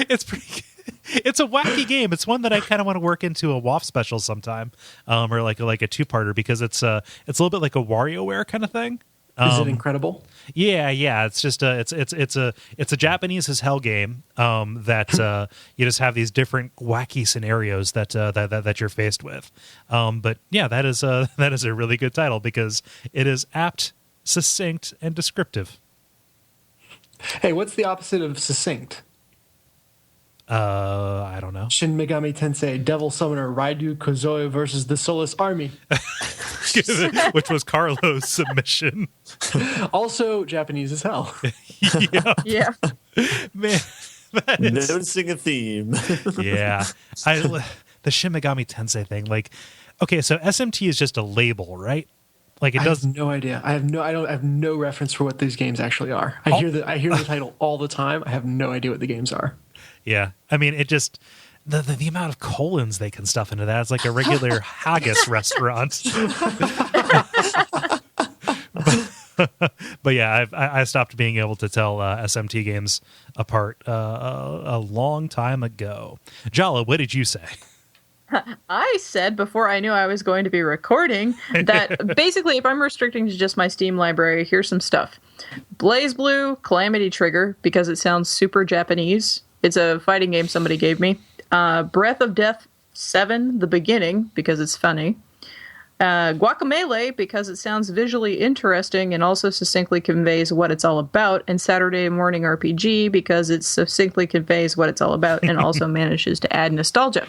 It's a wacky game. It's one that I kind of want to work into a WoF special sometime, or like a two-parter, because it's a little bit like a WarioWare kind of thing. Is it incredible? Yeah. It's just it's a Japanese as hell game that you just have these different wacky scenarios that you're faced with. But yeah, that is a really good title because it is apt, succinct, and descriptive. Hey, what's the opposite of succinct? I don't know. Shin Megami Tensei Devil Summoner Raidu Kozoi versus the Soulless Army. Which was Carlo's submission. Also Japanese as hell. Yeah. Man, Noticing a theme. Yeah. The Shin Megami Tensei thing, like, okay, so SMT is just a label, right? Like I have no idea. I have no reference for what these games actually are. I hear the title all the time. I have no idea what the games are. Yeah. I mean, it just the amount of colons they can stuff into that. It's like a regular haggis restaurant. But yeah, I stopped being able to tell SMT games apart a long time ago. Jala, what did you say? I said before I knew I was going to be recording that basically if I'm restricting to just my Steam library, here's some stuff. Blaze Blue, Calamity Trigger, because it sounds super Japanese. It's a fighting game somebody gave me. Breath of Death 7, The Beginning, because it's funny. Guacamelee, because it sounds visually interesting and also succinctly conveys what it's all about, and Saturday Morning RPG, because it succinctly conveys what it's all about and also manages to add nostalgia.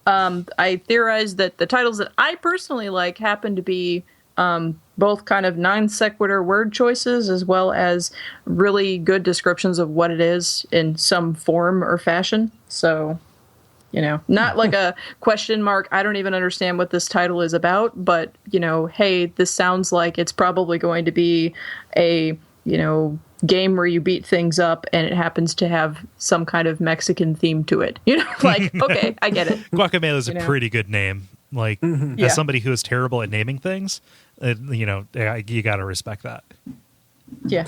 I theorize that the titles that I personally like happen to be both kind of non-sequitur word choices as well as really good descriptions of what it is in some form or fashion. So... not like a question mark. I don't even understand what this title is about, but, hey, this sounds like it's probably going to be a, game where you beat things up and it happens to have some kind of Mexican theme to it. Okay, I get it. Guacamole is a pretty good name. Like, as somebody who is terrible at naming things, you got to respect that. Yeah.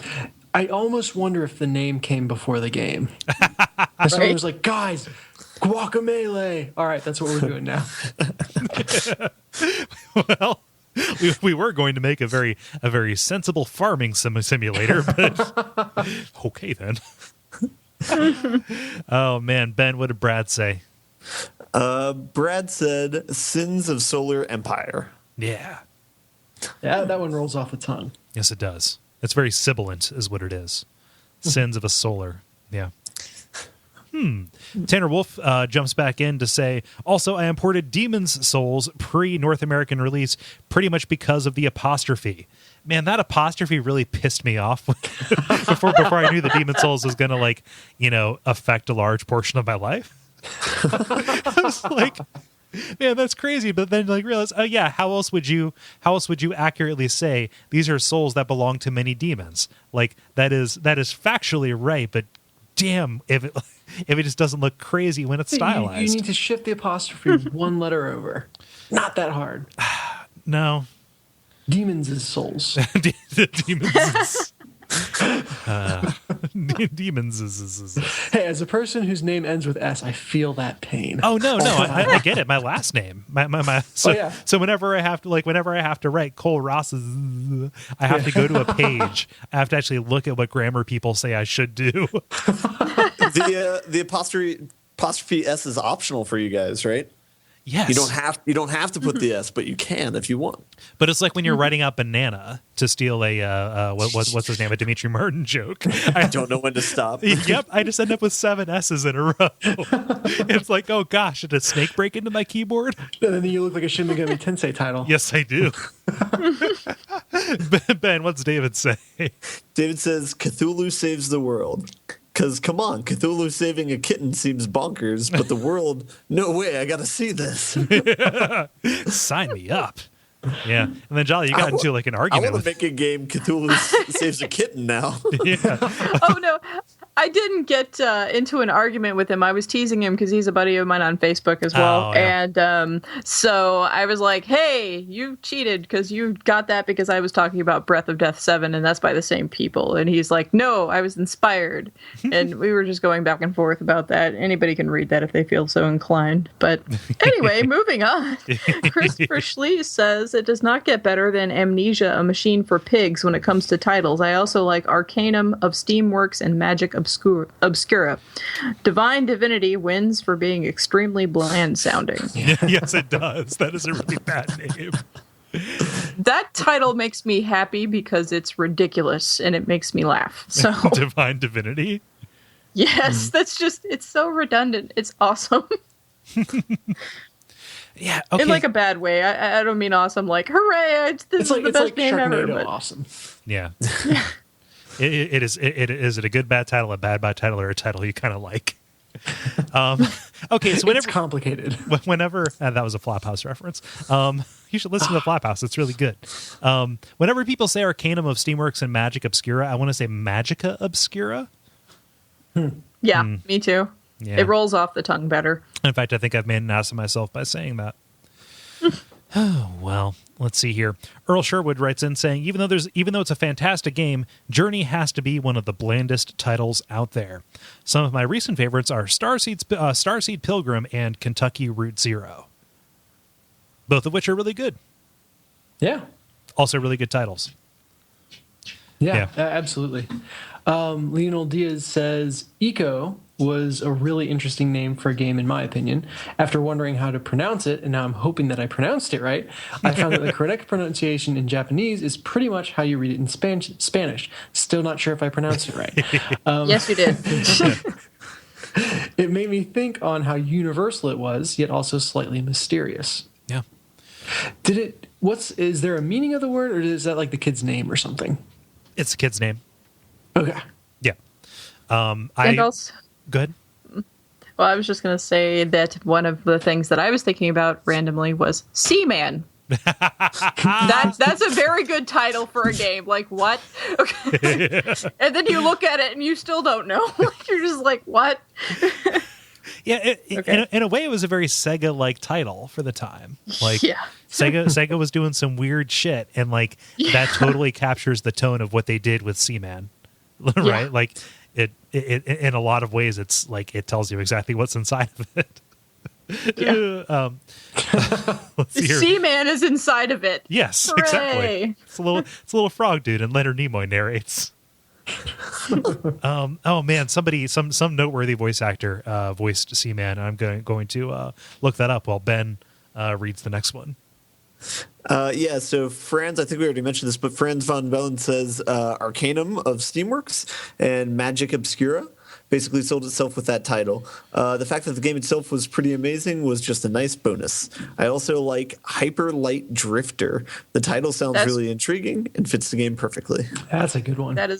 I almost wonder if the name came before the game. And someone was like, guys, Guacamelee. All right, that's what we're doing now. Well, we were going to make a very sensible farming simulator, but okay then. Oh man, Ben, what did Brad say? Brad said Sins of Solar Empire. Yeah, that one rolls off the tongue. Yes, it does. It's very sibilant, is what it is. Sins of a Solar. Yeah. Tanner Wolf jumps back in to say, also, I imported Demon's Souls pre-North American release pretty much because of the apostrophe. Man, that apostrophe really pissed me off before I knew the Demon's Souls was going to, affect a large portion of my life. I was like, man, that's crazy. But then realize, oh yeah, how else would you accurately say these are souls that belong to many demons? Like that is factually right, but damn, if it just doesn't look crazy when it's stylized. You need to shift the apostrophe one letter over. Not that hard. No. Demons is souls. Demons. Demons is. Hey, as a person whose name ends with S, I feel that pain. Oh no, I get it. My last name, so whenever I have to write Cole Ross, I have to go to a page. I have to actually look at what grammar people say I should do. The apostrophe S is optional for you guys, right? Yes. You don't have to put the S, but you can if you want. But it's like when you're writing out banana to steal a what's his name, a Dimitri Martin joke. I don't know when to stop. Yep, I just end up with 7 S's in a row. It's like, oh gosh, did a snake break into my keyboard? And then you look like a Shin Megami Tensei title. Yes, I do. Ben, what's David say? David says Cthulhu saves the world. Because, come on, Cthulhu saving a kitten seems bonkers, but the world, no way, I got to see this. Sign me up. Yeah. And then, Jala, you got into an argument. I want to make a game Cthulhu saves a kitten now. Yeah. Oh, no. I didn't get into an argument with him. I was teasing him because he's a buddy of mine on Facebook as well. Oh, yeah. And so I was like, hey, you cheated because you got that because I was talking about Breath of Death 7 and that's by the same people. And he's like, no, I was inspired. And we were just going back and forth about that. Anybody can read that if they feel so inclined. But anyway, moving on. Christopher Schlee says it does not get better than Amnesia, a machine for pigs when it comes to titles. I also like Arcanum of Steamworks and Magic Obscura. Divine Divinity wins for being extremely bland sounding. Yes, it does. That is a really bad name. That title makes me happy because it's ridiculous and it makes me laugh. So Divine Divinity? Yes, that's just, it's so redundant. It's awesome. Yeah, okay. In a bad way. I don't mean awesome like, hooray, this is the best game ever. But awesome. Yeah. Is it a good bad title, a bad title, or a title you kind of like? Okay, so it's complicated. Whenever that was a Flophouse reference. You should listen to the Flophouse. It's really good. Whenever people say Arcanum of Steamworks and Magic Obscura, I want to say Magica Obscura. Yeah, me too. Yeah. It rolls off the tongue better. In fact, I think I've made an ass of myself by saying that. Oh, well, let's see here. Earl Sherwood writes in saying, even though it's a fantastic game, Journey has to be one of the blandest titles out there. Some of my recent favorites are Starseed Pilgrim and Kentucky Route Zero. both of which are really good. Yeah. Also really good titles. Yeah. Absolutely. Lionel Diaz says, Eco was a really interesting name for a game, in my opinion. After wondering how to pronounce it, and now I'm hoping that I pronounced it right, I found that the correct pronunciation in Japanese is pretty much how you read it in Spanish. Still not sure if I pronounced it right. Yes, you did. It made me think on how universal it was, yet also slightly mysterious. Yeah. Is there a meaning of the word, or is that like the kid's name or something? It's the kid's name. Okay. Yeah. And also, Go ahead. well, I was just going to say that one of the things that I was thinking about randomly was Seaman. That's a very good title for a game. Like, what? Okay. And then you look at it and you still don't know. You're just like, what? Yeah, Okay. in a way, it was a very Sega-like title for the time. Like, Yeah. Sega was doing some weird shit, and like that totally captures the tone of what they did with Seaman, right? Yeah. Like, it in a lot of ways, it's like it tells you exactly what's inside of it. Yeah. Let's see here. Seaman is inside of it. Yes, Hooray. exactly. It's a little frog dude, and Leonard Nimoy narrates. Oh man, some noteworthy voice actor voiced Seaman. I'm going to look that up while Ben reads the next one. So Franz, I think we already mentioned this, but Franz von Bellen says Arcanum of Steamworks and Magic Obscura basically sold itself with that title. The fact that the game itself was pretty amazing was just a nice bonus. I also like Hyper Light Drifter. The title sounds really intriguing and fits the game perfectly. That's a good one. That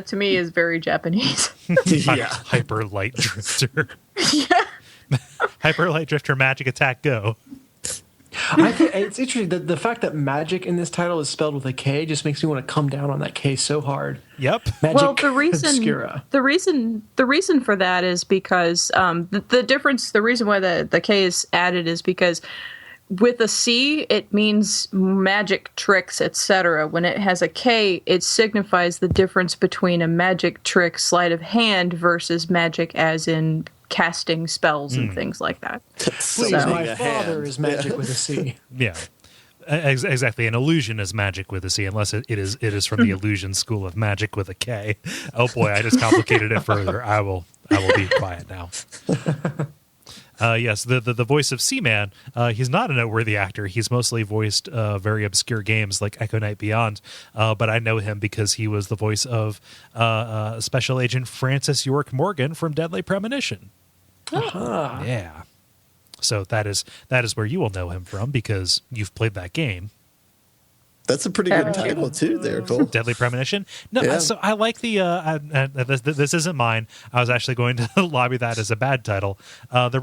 to me is very Japanese. Yeah. Hyper Light Drifter. Yeah. Hyper Light Drifter Magic Attack Go. I think it's interesting that the fact that magic in this title is spelled with a K just makes me want to come down on that K so hard. Yep. Magic Well, the reason for that is because the reason why the K is added is because with a C it means magic tricks, etc. When it has a K, it signifies the difference between a magic trick sleight of hand versus magic as in casting spells and things like that. Please, my father is magic with a C. Yeah. Exactly. An illusion is magic with a C, unless it is from the illusion school of magic with a K. Oh boy, I just complicated it further. I will be quiet now. Yes, the voice of Seaman, he's not a noteworthy actor. He's mostly voiced very obscure games like Echo Night Beyond, but I know him because he was the voice of Special Agent Francis York Morgan from Deadly Premonition. Uh-huh. Yeah. So that is where you will know him from because you've played that game. That's a pretty good title too there, Cole. Deadly Premonition. No, Yeah. so I like the this isn't mine. I was actually going to lobby that as a bad title. The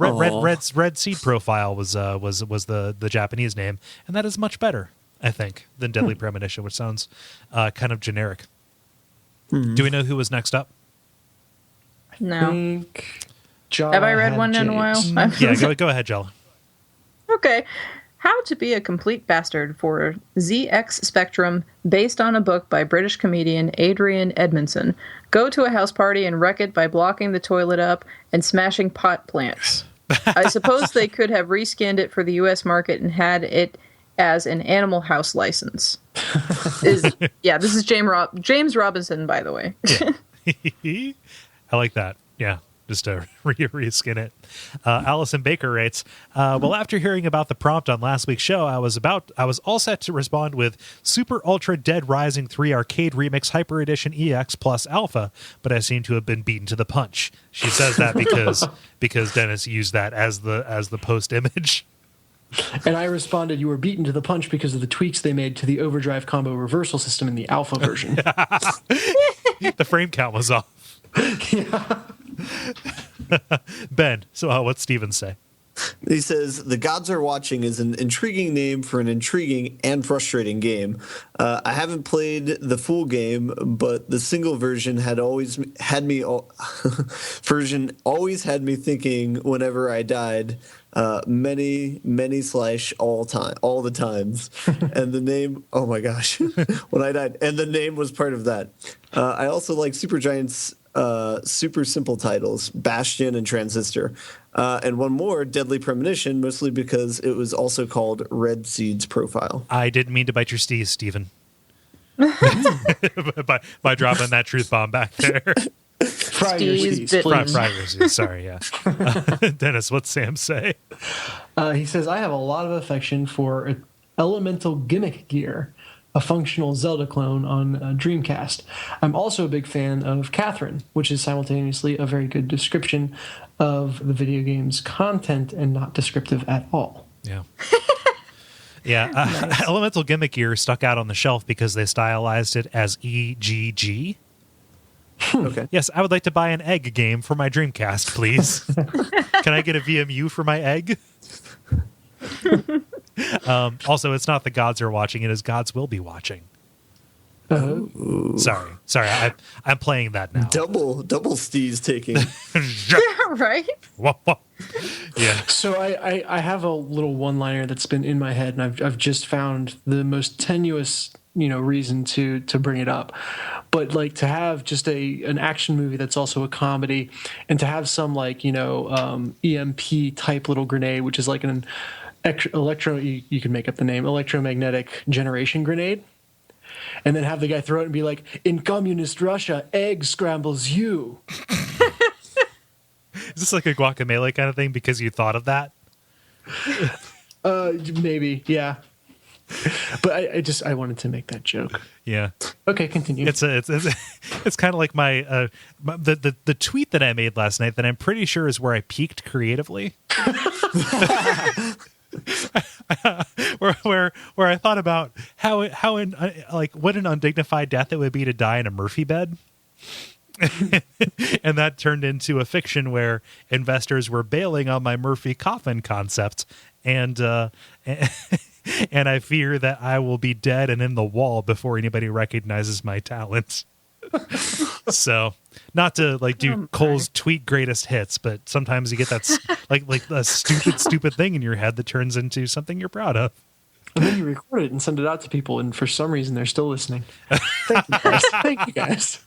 red seed profile was the Japanese name, and that is much better, I think, than Deadly Premonition, which sounds kind of generic. Mm-hmm. Do we know who was next up? No. Jala Have I read had one in a while? James. Yeah, go ahead, Jala. Okay. How to Be a Complete Bastard for ZX Spectrum, based on a book by British comedian Adrian Edmondson. Go to a house party and wreck it by blocking the toilet up and smashing pot plants. I suppose they could have reskinned it for the U.S. market and had it as an Animal House license. This is James Robinson, by the way. Yeah. I like that. Yeah. Just to reskin it. Allison Baker writes, well, after hearing about the prompt on last week's show, I was all set to respond with Super Ultra Dead Rising 3 Arcade Remix Hyper Edition EX plus Alpha, but I seem to have been beaten to the punch. She says that because Dennis used that as the post image. And I responded, you were beaten to the punch because of the tweaks they made to the overdrive combo reversal system in the Alpha version. The frame count was off. Yeah. Ben, so what's Steven say? He says, The Gods Are Watching is an intriguing name for an intriguing and frustrating game. I haven't played the full game, but the single version always had me thinking whenever I died, many / all the times. And the name, when I died, and the name was part of that. I also like Supergiant's super simple titles, Bastion and Transistor. And one more, Deadly Premonition, mostly because it was also called Red Seed's Profile. I didn't mean to bite your steez, Stephen. by dropping that truth bomb back there. Fry your Steve's steez, bitten. please. Fry your steez, sorry, yeah. Dennis, what's Sam say? He says, I have a lot of affection for Elemental Gimmick Gear, a functional Zelda clone on Dreamcast. I'm also a big fan of Catherine, which is simultaneously a very good description of the video game's content and not descriptive at all. Yeah. Yeah, nice. Elemental Gimmick Gear stuck out on the shelf because they stylized it as EGG. Okay. Yes, I would like to buy an egg game for my Dreamcast, please. Can I get a VMU for my egg? Also, it's not the gods are watching, it is gods will be watching. Sorry, I'm playing that now. Double Steve's taking. Right? Yeah. So I have a little one-liner that's been in my head, and I've just found the most tenuous reason to bring it up. But like to have just an action movie that's also a comedy, and to have some EMP type little grenade, which is like an you can make up the name, electromagnetic generation grenade, and then have the guy throw it and be like, in communist Russia, egg scrambles you. Is this like a Guacamelee kind of thing because you thought of that? Maybe, yeah. But I wanted to make that joke. Yeah. Okay, continue. It's kind of like the tweet that I made last night that I'm pretty sure is where I peaked creatively. where I thought about how what an undignified death it would be to die in a Murphy bed. And that turned into a fiction where investors were bailing on my Murphy coffin concept, and I fear that I will be dead and in the wall before anybody recognizes my talent. So, not to do Cole's tweet greatest hits, but sometimes you get that like a stupid thing in your head that turns into something you're proud of. And then you record it and send it out to people, and for some reason they're still listening. Thank you guys. Thank you guys.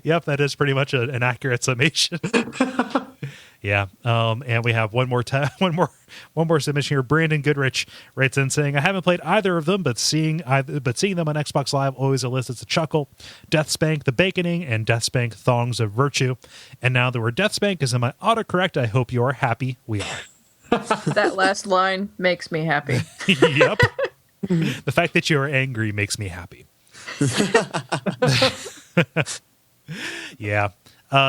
Yep, that is pretty much an accurate summation. Yeah, and we have one more submission here. Brandon Goodrich writes in saying, "I haven't played either of them, but seeing them on Xbox Live always elicits a chuckle. Deathspank: The Baconing and Deathspank: Thongs of Virtue. And now that we're Deathspank is in my autocorrect, I hope you are happy. We are." That last line makes me happy. Yep. The fact that you are angry makes me happy. Yeah.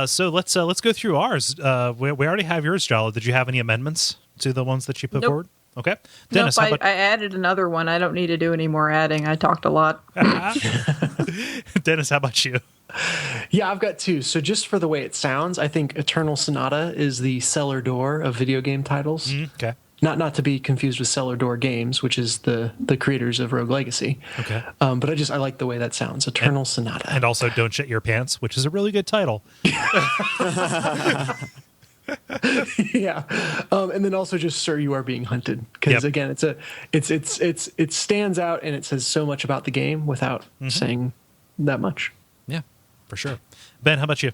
So let's go through ours. We already have yours, Jala. Did you have any amendments to the ones that you put forward? Okay. Dennis, I added another one. I don't need to do any more adding. I talked a lot. Dennis, how about you? Yeah, I've got two. So just for the way it sounds, I think Eternal Sonata is the cellar door of video game titles. Okay. Not to be confused with Cellar Door Games, which is the creators of Rogue Legacy. Okay. But I like the way that sounds. Eternal Sonata. And also Don't Shit Your Pants, which is a really good title. Yeah. And then also just Sir, You Are Being Hunted. Because again, it stands out and it says so much about the game without saying that much. Yeah, for sure. Ben, how about you?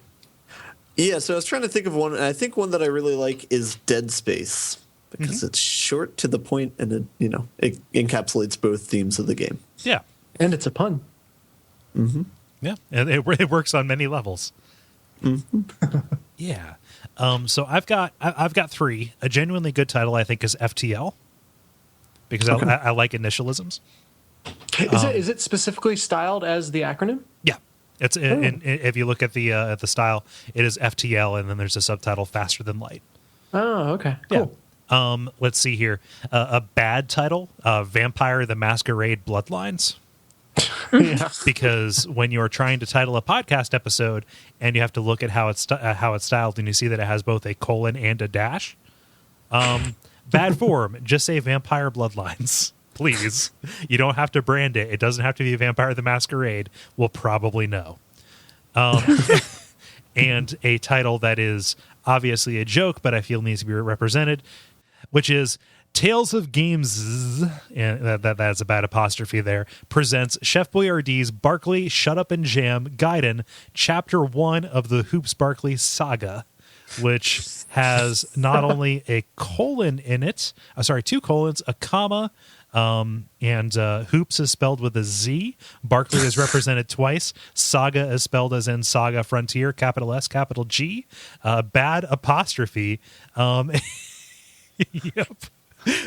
Yeah, so I was trying to think of one, and I think one that I really like is Dead Space. Because it's short, to the point, and it encapsulates both themes of the game. Yeah. And it's a pun. Mm-hmm. Yeah, and it works on many levels. Mm-hmm. Yeah. So I've got three. A genuinely good title, I think, is FTL. Because I like initialisms. Is it specifically styled as the acronym? Yeah. It's if you look at the style, it is FTL, and then there's a subtitle, Faster Than Light. Oh, okay. Cool. Yeah. Let's see here. A bad title, Vampire the Masquerade Bloodlines. Yeah. Because when you're trying to title a podcast episode and you have to look at how it's styled and you see that it has both a colon and a dash, bad form, just say Vampire Bloodlines. Please. You don't have to brand it. It doesn't have to be Vampire the Masquerade. We'll probably know. And a title that is obviously a joke, but I feel needs to be represented, which is Tales of Games, and that's a bad apostrophe there, presents Chef Boyardee's Barkley Shut Up and Jam Gaiden, Chapter 1 of the Hoops Barkley saga, which has not only a colon in it, two colons, a comma, and Hoops is spelled with a Z. Barkley is represented twice. Saga is spelled as in Saga Frontier, capital S, capital G. Bad apostrophe. Yep.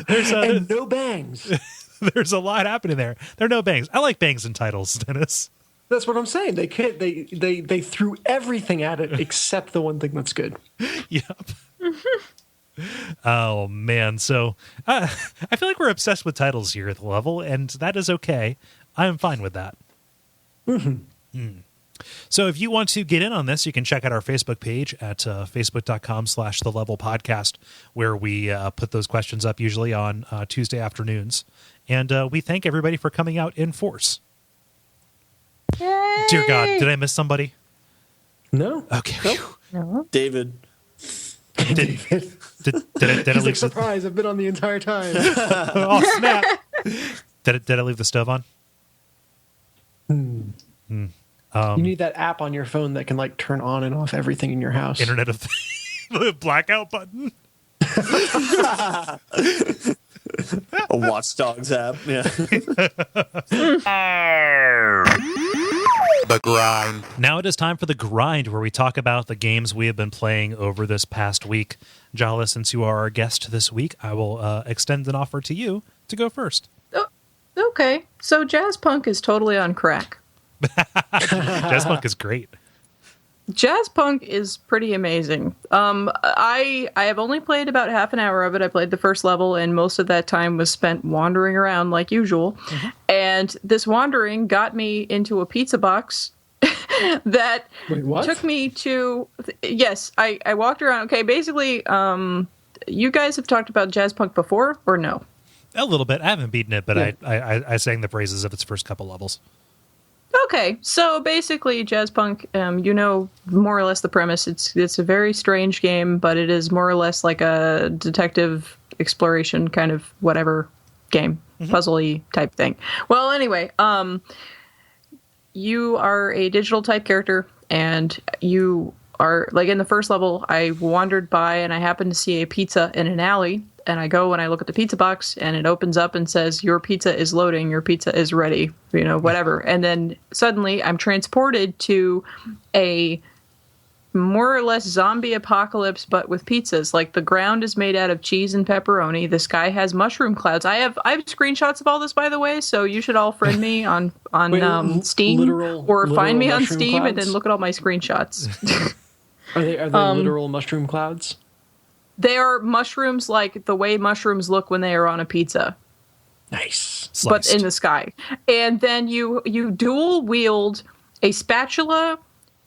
And no bangs. There's a lot happening there. There are no bangs. I like bangs in titles, Dennis. That's what I'm saying. They can't. They threw everything at it except the one thing that's good. Yep. Oh man. So I feel like we're obsessed with titles here at the level, and that is okay. I am fine with that. So if you want to get in on this, you can check out our Facebook page at facebook.com/thelevelpodcast, where we put those questions up usually on Tuesday afternoons. And we thank everybody for coming out in force. Yay! Dear God, did I miss somebody? No. Okay. Nope. No. David. Did I He's like, leave surprise, I've been on the entire time. Oh, snap. Did I leave the stove on? You need that app on your phone that can like turn on and off everything in your house. Internet of the blackout button. A Watch Dogs app. Yeah. The grind. Now it is time for the grind, where we talk about the games we have been playing over this past week. Jala, since you are our guest this week, I will extend an offer to you to go first. Oh, okay. So Jazzpunk is totally on crack. Jazzpunk is great. Jazzpunk is pretty amazing. I have only played about half an hour of it. I played the first level, and most of that time was spent wandering around like usual. Mm-hmm. And this wandering got me into a pizza box that took me to... Yes, I walked around. Okay, basically, you guys have talked about Jazzpunk before, or no? A little bit. I haven't beaten it, but Yeah. I sang the praises of its first couple levels. Okay, so basically, Jazzpunk, you know more or less the premise. It's a very strange game, but it is more or less like a detective exploration kind of whatever game, puzzle-y type thing. Well, anyway, you are a digital type character, and you are, like in the first level, I wandered by and I happened to see a pizza in an alley. And I go and I look at the pizza box, and it opens up and says, "Your pizza is loading. Your pizza is ready." You know, whatever. And then suddenly I'm transported to a more or less zombie apocalypse, but with pizzas. Like, the ground is made out of cheese and pepperoni. The sky has mushroom clouds. I have screenshots of all this, by the way. So you should all friend me on Steam, or find me on Steam clouds? And then look at all my screenshots. Are they literal mushroom clouds? They are mushrooms, like the way mushrooms look when they are on a pizza. Nice. Sliced. But in the sky. And then you dual wield a spatula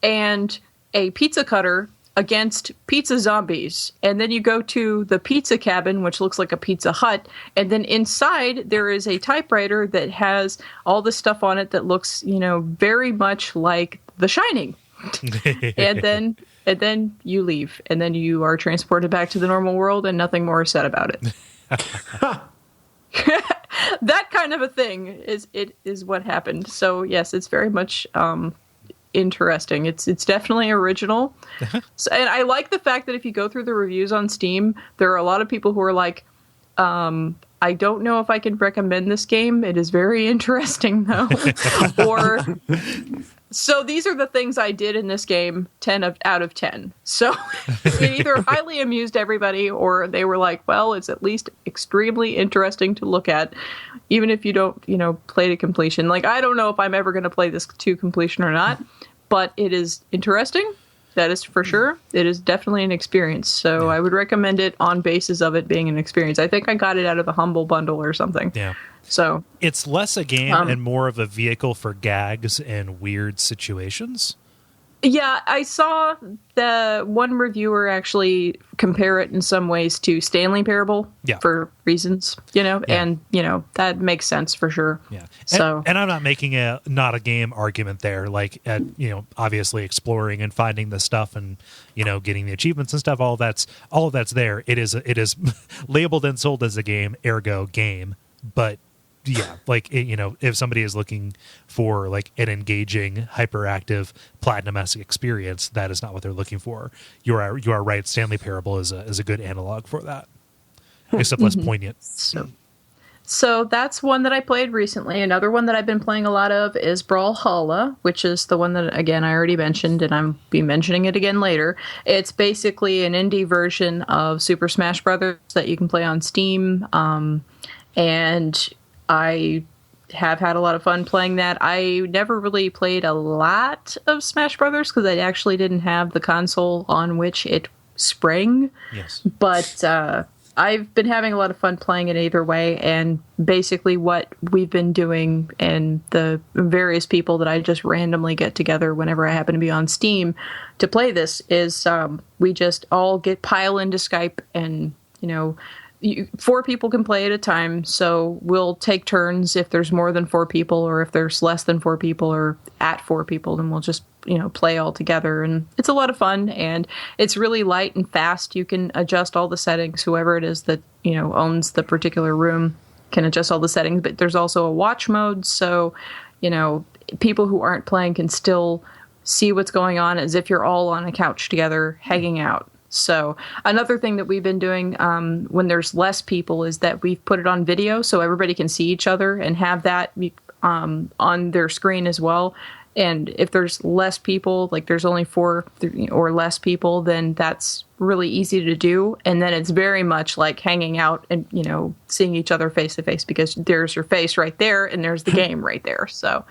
and a pizza cutter against pizza zombies. And then you go to the pizza cabin, which looks like a Pizza Hut. And then inside there is a typewriter that has all the stuff on it that looks, you know, very much like The Shining. And then you leave, and then you are transported back to the normal world, and nothing more is said about it. That kind of a thing is what happened. So yes, it's very much interesting. It's definitely original. So, and I like the fact that if you go through the reviews on Steam, there are a lot of people who are like, I don't know if I can recommend this game. It is very interesting, though. Or... So these are the things I did in this game, 10 out of 10. So it either highly amused everybody, or they were like, well, it's at least extremely interesting to look at, even if you don't, you know, play to completion. Like, I don't know if I'm ever going to play this to completion or not, but it is interesting. That is for sure. It is definitely an experience. So yeah. I would recommend it on basis of it being an experience. I think I got it out of the Humble Bundle or something. Yeah. So it's less a game and more of a vehicle for gags and weird situations. Yeah, I saw the one reviewer actually compare it in some ways to Stanley Parable for reasons, and that makes sense for sure. Yeah. So, and I'm not making not a game argument there, like obviously exploring and finding the stuff and getting the achievements and stuff. All of that's there. It is labeled and sold as a game, ergo game, but. Yeah, like if somebody is looking for like an engaging, hyperactive, platinum-esque experience, that is not what they're looking for. You are right. Stanley Parable is a good analog for that, except less poignant. So that's one that I played recently. Another one that I've been playing a lot of is Brawlhalla, which is the one that again I already mentioned, and I'll be mentioning it again later. It's basically an indie version of Super Smash Brothers that you can play on Steam, and I have had a lot of fun playing that. I never really played a lot of Smash Brothers because I actually didn't have the console on which it sprang. Yes. But I've been having a lot of fun playing it either way. And basically what we've been doing and the various people that I just randomly get together whenever I happen to be on Steam to play this is we just all pile into Skype and, 4 people can play at a time, so we'll take turns if there's more than 4 people, or if there's less than 4 people, or at 4 people, then we'll just, play all together. And it's a lot of fun, and it's really light and fast. You can adjust all the settings. Whoever it is that, owns the particular room can adjust all the settings, but there's also a watch mode, so, people who aren't playing can still see what's going on as if you're all on a couch together, hanging out. So another thing that we've been doing when there's less people is that we've put it on video so everybody can see each other and have that on their screen as well. And if there's less people, like there's only 4 or less people, then that's really easy to do. And then it's very much like hanging out and, seeing each other face to face because there's your face right there and there's the game right there. So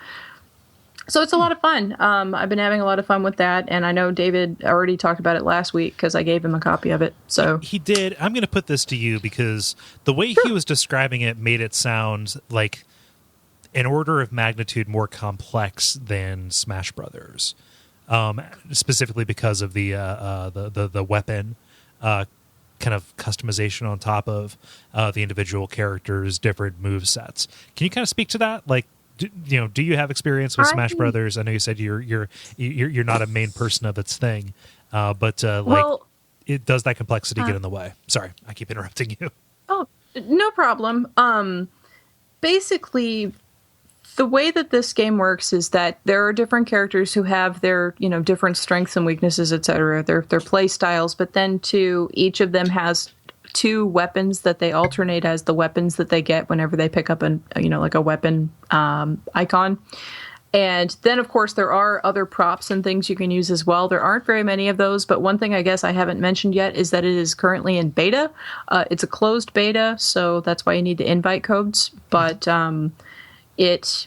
it's a lot of fun. I've been having a lot of fun with that, and I know David already talked about it last week because I gave him a copy of it. So he did. I'm going to put this to you because the way he was describing it made it sound like an order of magnitude more complex than Smash Brothers, specifically because of the weapon kind of customization on top of the individual characters' different move sets. Can you kind of speak to that, like? Do you have experience with Smash Brothers? I know you said you're not a main person of its thing, but does that complexity get in the way? Sorry, I keep interrupting you. Oh, no problem. Basically, the way that this game works is that there are different characters who have their different strengths and weaknesses, etc. Their play styles, but then each of them has 2 weapons that they alternate as the weapons that they get whenever they pick up like a weapon icon. And then, of course, there are other props and things you can use as well. There aren't very many of those, but one thing I guess I haven't mentioned yet is that it is currently in beta. It's a closed beta, so that's why you need the invite codes. But it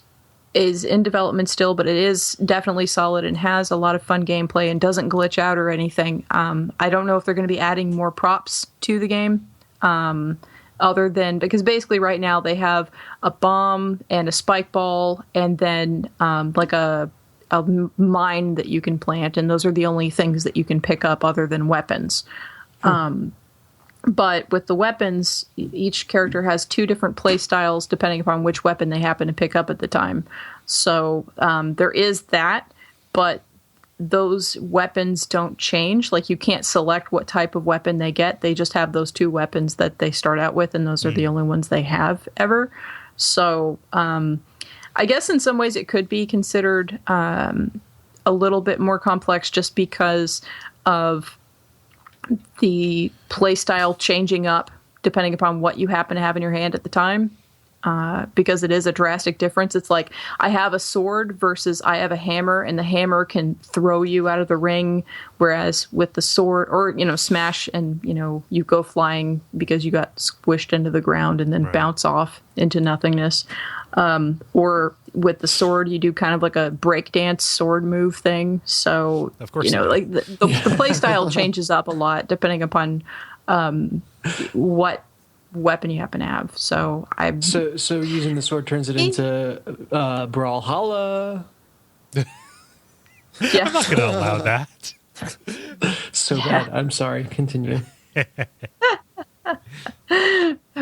is in development still, but it is definitely solid and has a lot of fun gameplay and doesn't glitch out or anything. I don't know if they're going to be adding more props to the game, other than because basically right now they have a bomb and a spike ball and then like a mine that you can plant, and those are the only things that you can pick up other than weapons. But with the weapons, each character has 2 different play styles depending upon which weapon they happen to pick up at the time. So there is that, but those weapons don't change. Like you can't select what type of weapon they get. They just have those 2 weapons that they start out with, and those are the only ones they have ever. So I guess in some ways it could be considered a little bit more complex just because of the playstyle changing up depending upon what you happen to have in your hand at the time, because it is a drastic difference. It's like I have a sword versus I have a hammer, and the hammer can throw you out of the ring, whereas with the sword, or smash and you go flying because you got squished into the ground and then bounce off into nothingness. Or with the sword, you do kind of like a breakdance sword move thing. So, of course, like the play style changes up a lot depending upon what weapon you happen to have. So using the sword turns it into Brawlhalla. Yeah. I'm not going to allow that. So bad. I'm sorry. Continue.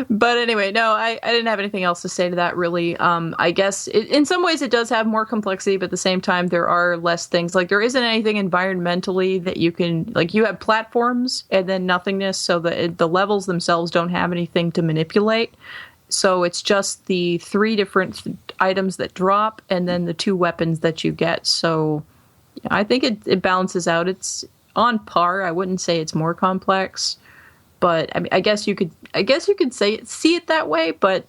But anyway, no, I didn't have anything else to say to that, really. I guess in some ways it does have more complexity, but at the same time, there are less things. Like, there isn't anything environmentally that you can, like, you have platforms and then nothingness, so the levels themselves don't have anything to manipulate. So it's just the 3 different items that drop and then the 2 weapons that you get. So I think it balances out. It's on par. I wouldn't say it's more complex. But I mean, I guess you could see it that way, but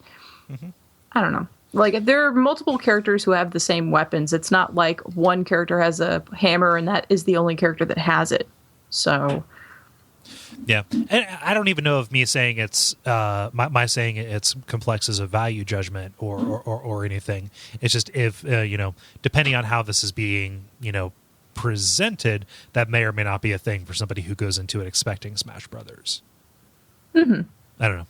I don't know. Like, if there are multiple characters who have the same weapons, it's not like one character has a hammer and that is the only character that has it. So, yeah, and I don't even know if me saying it's my saying it's complex is a value judgment or anything. It's just if depending on how this is being presented, that may or may not be a thing for somebody who goes into it expecting Smash Brothers. I don't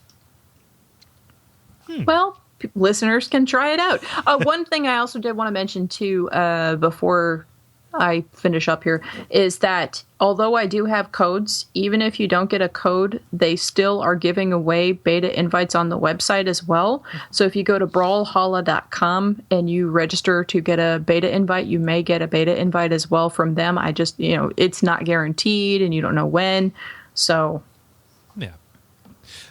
know. Well, listeners can try it out. One thing I also did want to mention too, before I finish up here, is that although I do have codes, even if you don't get a code, they still are giving away beta invites on the website as well. So if you go to Brawlhalla.com and you register to get a beta invite, you may get a beta invite as well from them. I just, it's not guaranteed and you don't know when. So, yeah.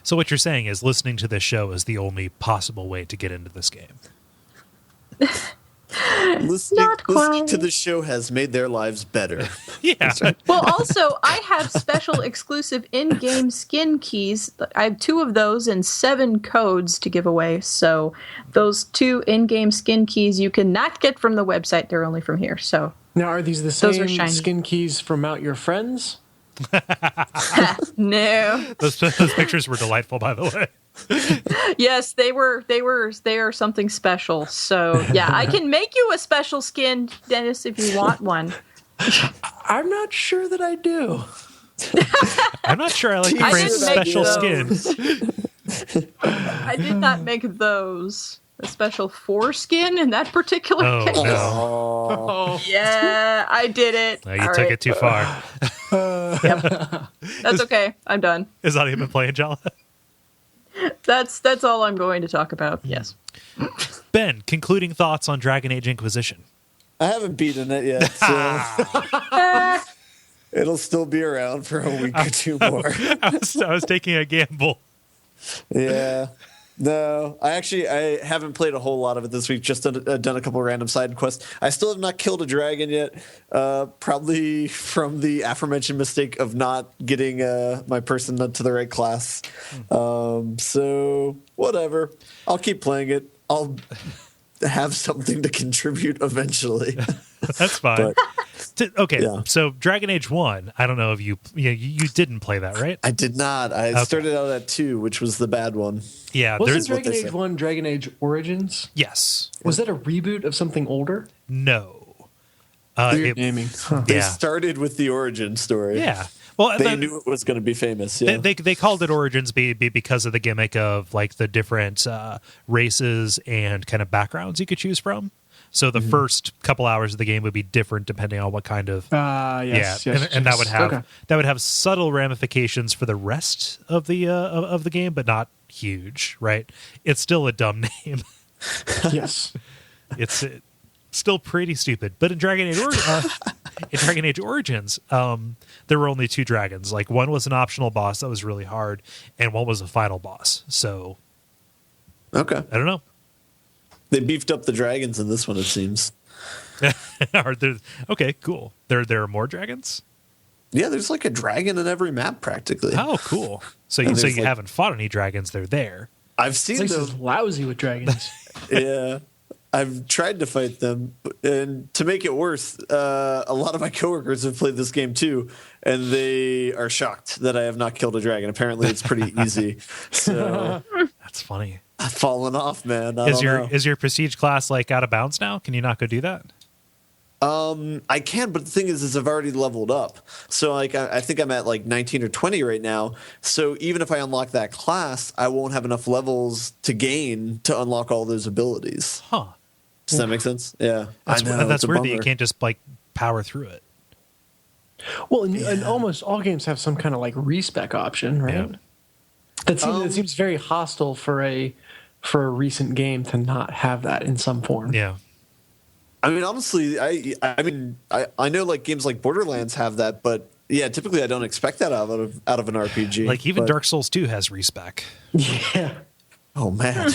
So what you're saying is listening to this show is the only possible way to get into this game. Listening to the show has made their lives better. Yeah. Right. well, also, I have special exclusive in-game skin keys. I have 2 of those and 7 codes to give away. So those 2 in-game skin keys you cannot get from the website. They're only from here. So Now, are these the Those are same shiny. skin keys from Out Your Friends? no. Those pictures were delightful, by the way. Yes, they are something special. So yeah, I can make you a special skin, Dennis, if you want one. I'm not sure that I do. I'm not sure I like I Frank's didn't make special those. skin. I did not make those. A special foreskin in that particular Oh, case. no. Oh, Yeah, I did it. No, you All took right. it too far. That's okay. I'm done. Is that even playing, Jala? That's all I'm going to talk about. Yes. Ben, concluding thoughts on Dragon Age Inquisition. I haven't beaten it yet, so it'll still be around for a week or 2 more. I was taking a gamble. Yeah. No, I haven't played a whole lot of it this week. Just done a couple random side quests. I still have not killed a dragon yet. Probably from the aforementioned mistake of not getting my person to the right class. So whatever. I'll keep playing it. I'll have something to contribute eventually. That's fine. Okay, Yeah. so Dragon Age 1, I don't know if you didn't play that, right? I did not. I started out at 2, which was the bad one. Yeah, wasn't there's Dragon they Age say. 1 Dragon Age Origins? yes. Was that a reboot of something older? No. Weird naming. Huh. They Yeah. started with the origin story. Yeah. Well, They knew it was going to be famous. Yeah. They called it Origins because of the gimmick of like the different races and kind of backgrounds you could choose from. So the first couple hours of the game would be different depending on what kind of Yes, yeah, yes, and that yes. would have Okay. that would have subtle ramifications for the rest of the game, but not huge, right? It's still a dumb name. Yes. It's still pretty stupid. But in Dragon Age Origins, there were only 2 dragons. Like, one was an optional boss that was really hard, and one was a final boss. So Okay. I don't know. They beefed up the dragons in this one, it seems. Okay, cool. There are more dragons? Yeah, there's like a dragon in every map practically. Oh, cool. So And you there's, like- haven't fought any dragons. They're there. I've This seen place them. is lousy with dragons. Yeah. I've tried to fight them, and to make it worse, a lot of my coworkers have played this game too, and they are shocked that I have not killed a dragon. Apparently, it's pretty easy. So That's funny. I've fallen off, man. I Is don't your know. is your prestige class like out of bounds now? Can you not go do that? I can, but the thing is I've already leveled up. So like I think I'm at like 19 or 20 right now. So even if I unlock that class, I won't have enough levels to gain to unlock all those abilities. Huh. Does that make sense? Yeah. That's I know, that's it's a weird that you bummer. can't just like power through it. Well, and almost all games have some kind of like respec option, right? Yeah. That seems very hostile for a recent game to not have that in some form. Yeah. I mean, honestly, I know like games like Borderlands have that, but yeah, typically I don't expect that out of an RPG. Like even Dark Souls 2 has respec. Yeah. Oh man.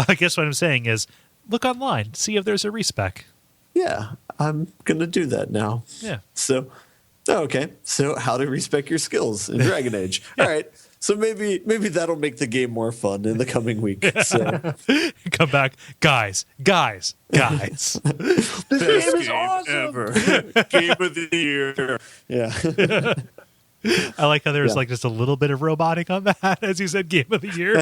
I guess what I'm saying is look online, see if there's a respec. Yeah, I'm gonna do that now. Yeah. So okay. So how to respec your skills in Dragon Age. All right. So maybe that'll make the game more fun in the coming week. So Come back, guys. this game is awesome. ever. Game of the year. Yeah. I like how there's Yeah. like just a little bit of robotic on that, as you said, game of the year.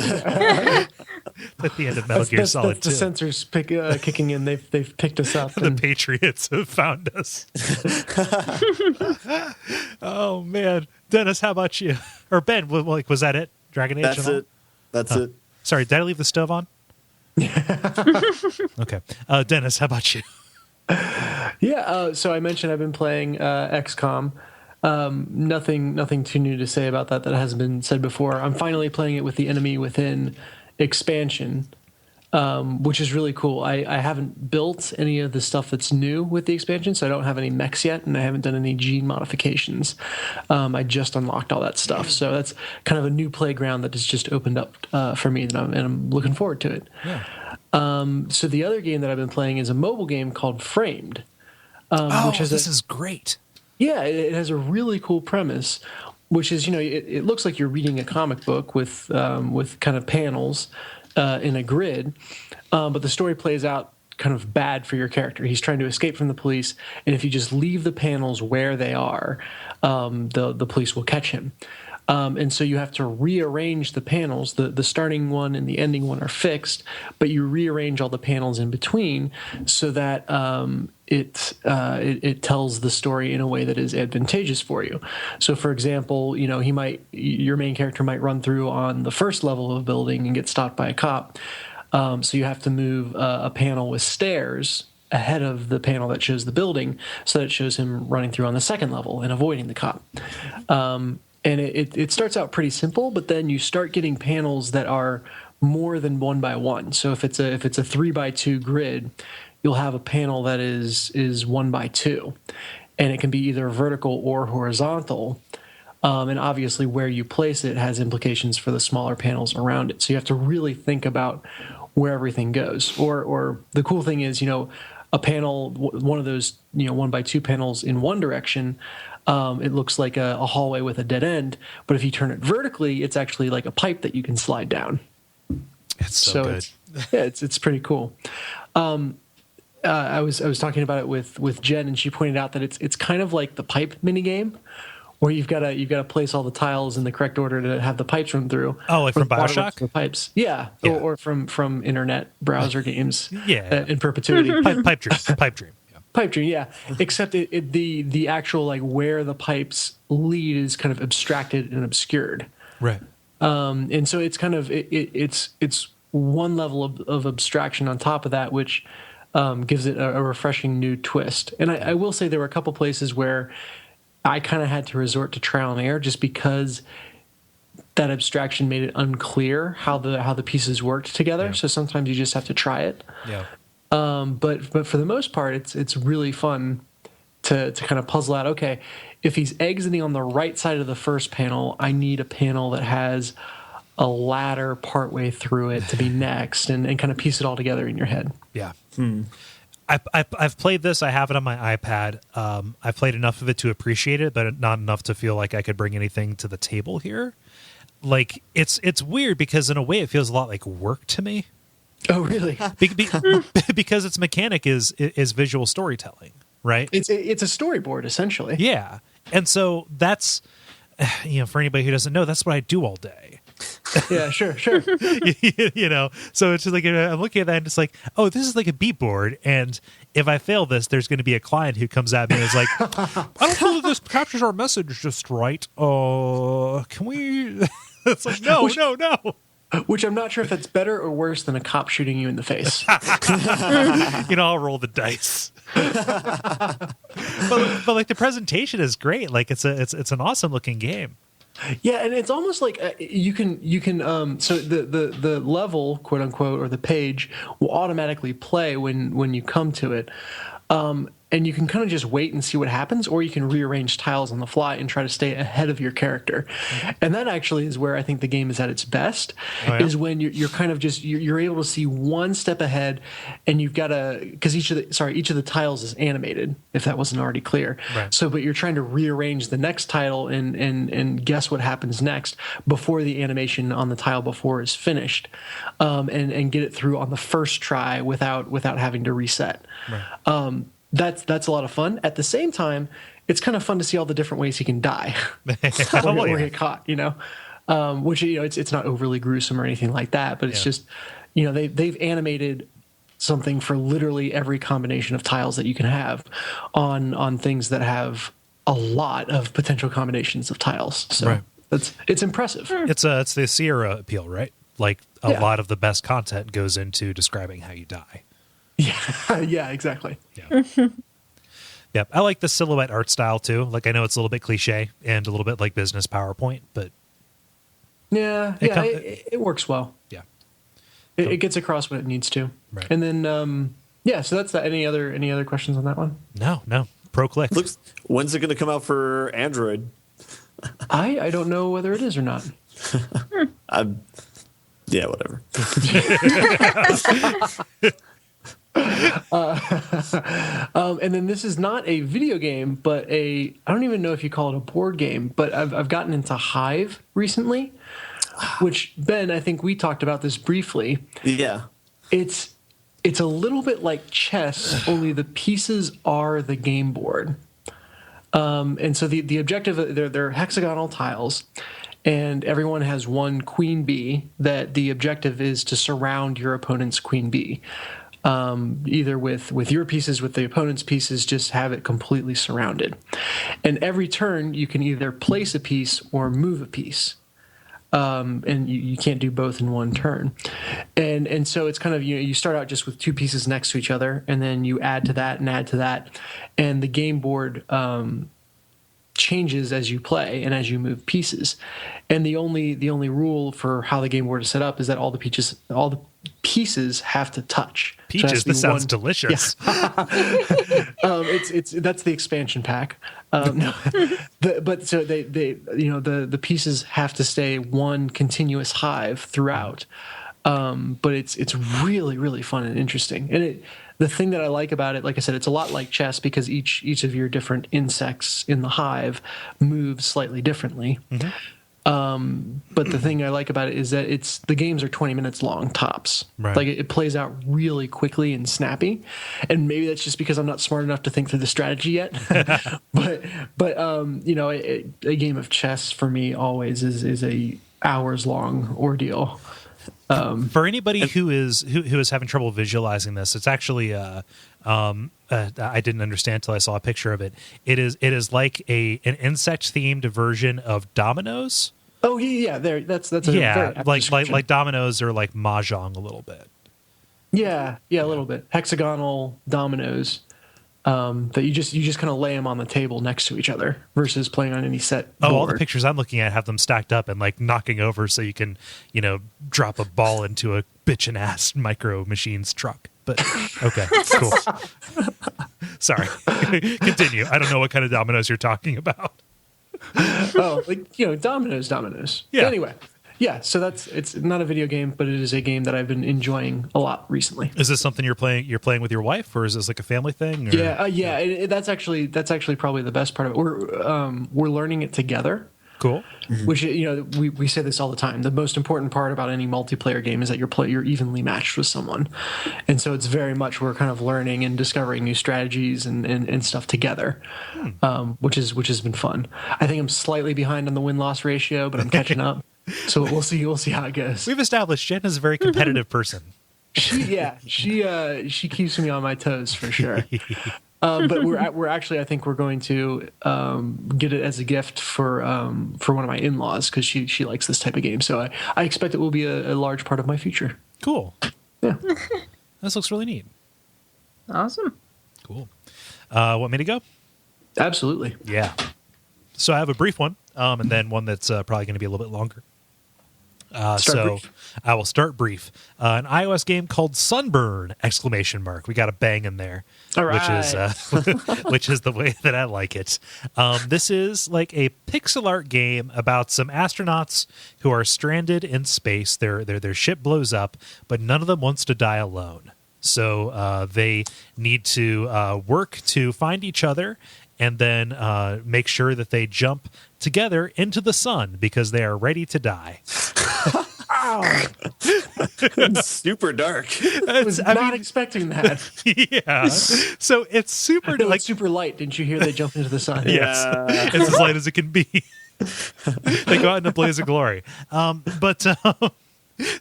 At the end of Metal Gear Solid that's the 2. sensors kicking in. They've picked us up. The and- Patriots have found us. Oh man, Dennis, how about you? Or Ben, was that it? Dragon Age? That's and all? it. That's it. Sorry, did I leave the stove on? Okay, Dennis, how about you? Yeah. So I mentioned I've been playing XCOM. Nothing too new to say about that hasn't been said before. I'm finally playing it with the Enemy Within expansion, which is really cool. I haven't built any of the stuff that's new with the expansion, so I don't have any mechs yet, and I haven't done any gene modifications. I just unlocked all that stuff, so that's kind of a new playground that has just opened up for me, and I'm looking forward to it. Yeah. So the other game that I've been playing is a mobile game called Framed. Oh, which has this is great. Yeah, it has a really cool premise, which is, it looks like you're reading a comic book with kind of panels in a grid, but the story plays out kind of bad for your character. He's trying to escape from the police, and if you just leave the panels where they are, the police will catch him. And so you have to rearrange the panels. The starting one and the ending one are fixed, but you rearrange all the panels in between so that it tells the story in a way that is advantageous for you. So, for example, your main character might run through on the first level of a building and get stopped by a cop. So you have to move a panel with stairs ahead of the panel that shows the building, so that it shows him running through on the second level and avoiding the cop. And it starts out pretty simple, but then you start getting panels that are more than 1 by 1. So if it's a 3 by 2 grid, you'll have a panel that is 1 by 2, and it can be either vertical or horizontal. And obviously, where you place it has implications for the smaller panels around it. So you have to really think about where everything goes. Or the cool thing is, a panel, one of those 1 by 2 panels in one direction. It looks like a hallway with a dead end, but if you turn it vertically, it's actually like a pipe that you can slide down. It's so good. It's pretty cool. I was talking about it with Jen, and she pointed out that it's kind of like the pipe minigame, where you've got to place all the tiles in the correct order to have the pipes run through. Oh, like from With water runs BioShock? through the pipes, yeah. Or from internet browser games, Yeah. in perpetuity. Pipe dream. Yeah. Pipe dream, yeah. Except the actual like where the pipes lead is kind of abstracted and obscured. Right. And so it's kind of it's one level of abstraction on top of that, which gives it a refreshing new twist. And I will say there were a couple places where I kind of had to resort to trial and error, just because that abstraction made it unclear how the pieces worked together. Yeah. So sometimes you just have to try it. Yeah. But for the most part, it's really fun to kind of puzzle out, okay, if he's exiting on the right side of the first panel, I need a panel that has a ladder partway through it to be next, and kind of piece it all together in your head. Yeah. I've played this. I have it on my iPad. I've played enough of it to appreciate it, but not enough to feel like I could bring anything to the table here. Like it's weird because in a way it feels a lot like work to me. Oh, really? Because its mechanic is visual storytelling, right? It's a storyboard essentially. Yeah, and so that's for anybody who doesn't know, that's what I do all day. Yeah, sure. So it's just like I'm looking at that and it's like, oh, this is like a beat board, and if I fail this, there's going to be a client who comes at me and is like, I don't feel that this captures our message just right. Can we? It's like no. Which I'm not sure if that's better or worse than a cop shooting you in the face. I'll roll the dice. but like the presentation is great. Like it's an awesome looking game. Yeah, and it's almost like you can so the level, quote unquote, or the page will automatically play when you come to it. And you can kind of just wait and see what happens, or you can rearrange tiles on the fly and try to stay ahead of your character. And that actually is where I think the game is at its best, is when you're kind of just, you're able to see one step ahead, and you've got to, because each of the tiles is animated, if that wasn't already clear. Right. So, but you're trying to rearrange the next tile and guess what happens next before the animation on the tile before is finished, and get it through on the first try without having to reset. Right. That's a lot of fun. At the same time, it's kind of fun to see all the different ways he can die or get caught, which, it's not overly gruesome or anything like that, but it's just, they've animated something for literally every combination of tiles that you can have on things that have a lot of potential combinations of tiles. So it's impressive. It's the Sierra appeal, right? Like a lot of the best content goes into describing how you die. Yeah, exactly. Yeah. Yep. I like the silhouette art style too. Like, I know it's a little bit cliche and a little bit like business PowerPoint, but it works well. Yeah. It gets across what it needs to. Right. And then so that's that. Any other questions on that one? No. Pro click. When's it going to come out for Android? I don't know whether it is or not. Yeah, whatever. And then this is not a video game, but I don't even know if you call it a board game, but I've gotten into Hive recently, which, Ben, I think we talked about this briefly. Yeah. It's a little bit like chess, only the pieces are the game board. And so the objective, they're hexagonal tiles, and everyone has one queen bee that the objective is to surround your opponent's queen bee. Either with your pieces, with the opponent's pieces, just have it completely surrounded. And every turn, you can either place a piece or move a piece. And you can't do both in one turn. And so it's kind of, you start out just with two pieces next to each other, and then you add to that and add to that. And the game board changes as you play and as you move pieces. And the only rule for how the game board is set up is that all the pieces have to touch. Peaches, this sounds delicious. Yeah. That's the expansion pack. But so they the pieces have to stay one continuous hive throughout. But it's really, really fun and interesting. And the thing that I like about it, like I said, it's a lot like chess because each of your different insects in the hive moves slightly differently. Mm-hmm. But the thing I like about it is that the games are 20 minutes long tops. Right. Like it plays out really quickly and snappy. And maybe that's just because I'm not smart enough to think through the strategy yet. but a game of chess for me always is a hours long ordeal. For anybody who is having trouble visualizing this, it's actually I didn't understand until I saw a picture of it. It is like an insect themed version of dominoes. Oh yeah, there. That's a very apt like description. dominoes or like mahjong a little bit. Yeah, a little bit hexagonal dominoes. That you just kind of lay them on the table next to each other versus playing on any set board. All the pictures I'm looking at have them stacked up and like knocking over so you can, drop a ball into a bitchin' ass micro machines truck. But okay, cool. Sorry. Continue. I don't know what kind of dominoes you're talking about. Dominoes. Yeah. But anyway. Yeah, so it's not a video game, but it is a game that I've been enjoying a lot recently. Is this something you're playing with your wife, or is this like a family thing? Or? Yeah. That's actually probably the best part of it. We're learning it together. Cool. Mm-hmm. Which we say this all the time. The most important part about any multiplayer game is that you're evenly matched with someone, and so it's very much we're kind of learning and discovering new strategies and stuff together, which has been fun. I think I'm slightly behind on the win-loss ratio, but I'm catching up. So we'll see how it goes. We've established Jen is a very competitive person. She keeps me on my toes for sure. But we're actually, I think we're going to get it as a gift for one of my in-laws because she likes this type of game. So I expect it will be a large part of my future. Cool. Yeah. This looks really neat. Awesome. Cool. Want me to go? Absolutely. Yeah. So I have a brief one, and then one that's probably going to be a little bit longer. Brief. I will start brief. An iOS game called Sunburn! We got a bang in there. All right. Which is the way that I like it. This is like a pixel art game about some astronauts who are stranded in space. Their ship blows up, but none of them wants to die alone. So they need to work to find each other and then make sure that they jump together into the sun because they are ready to die. Super dark. I was not expecting that. Yeah. So it's super It's super light. Didn't you hear they jump into the sun? Yes. It's as light as it can be. They go out in a blaze of glory.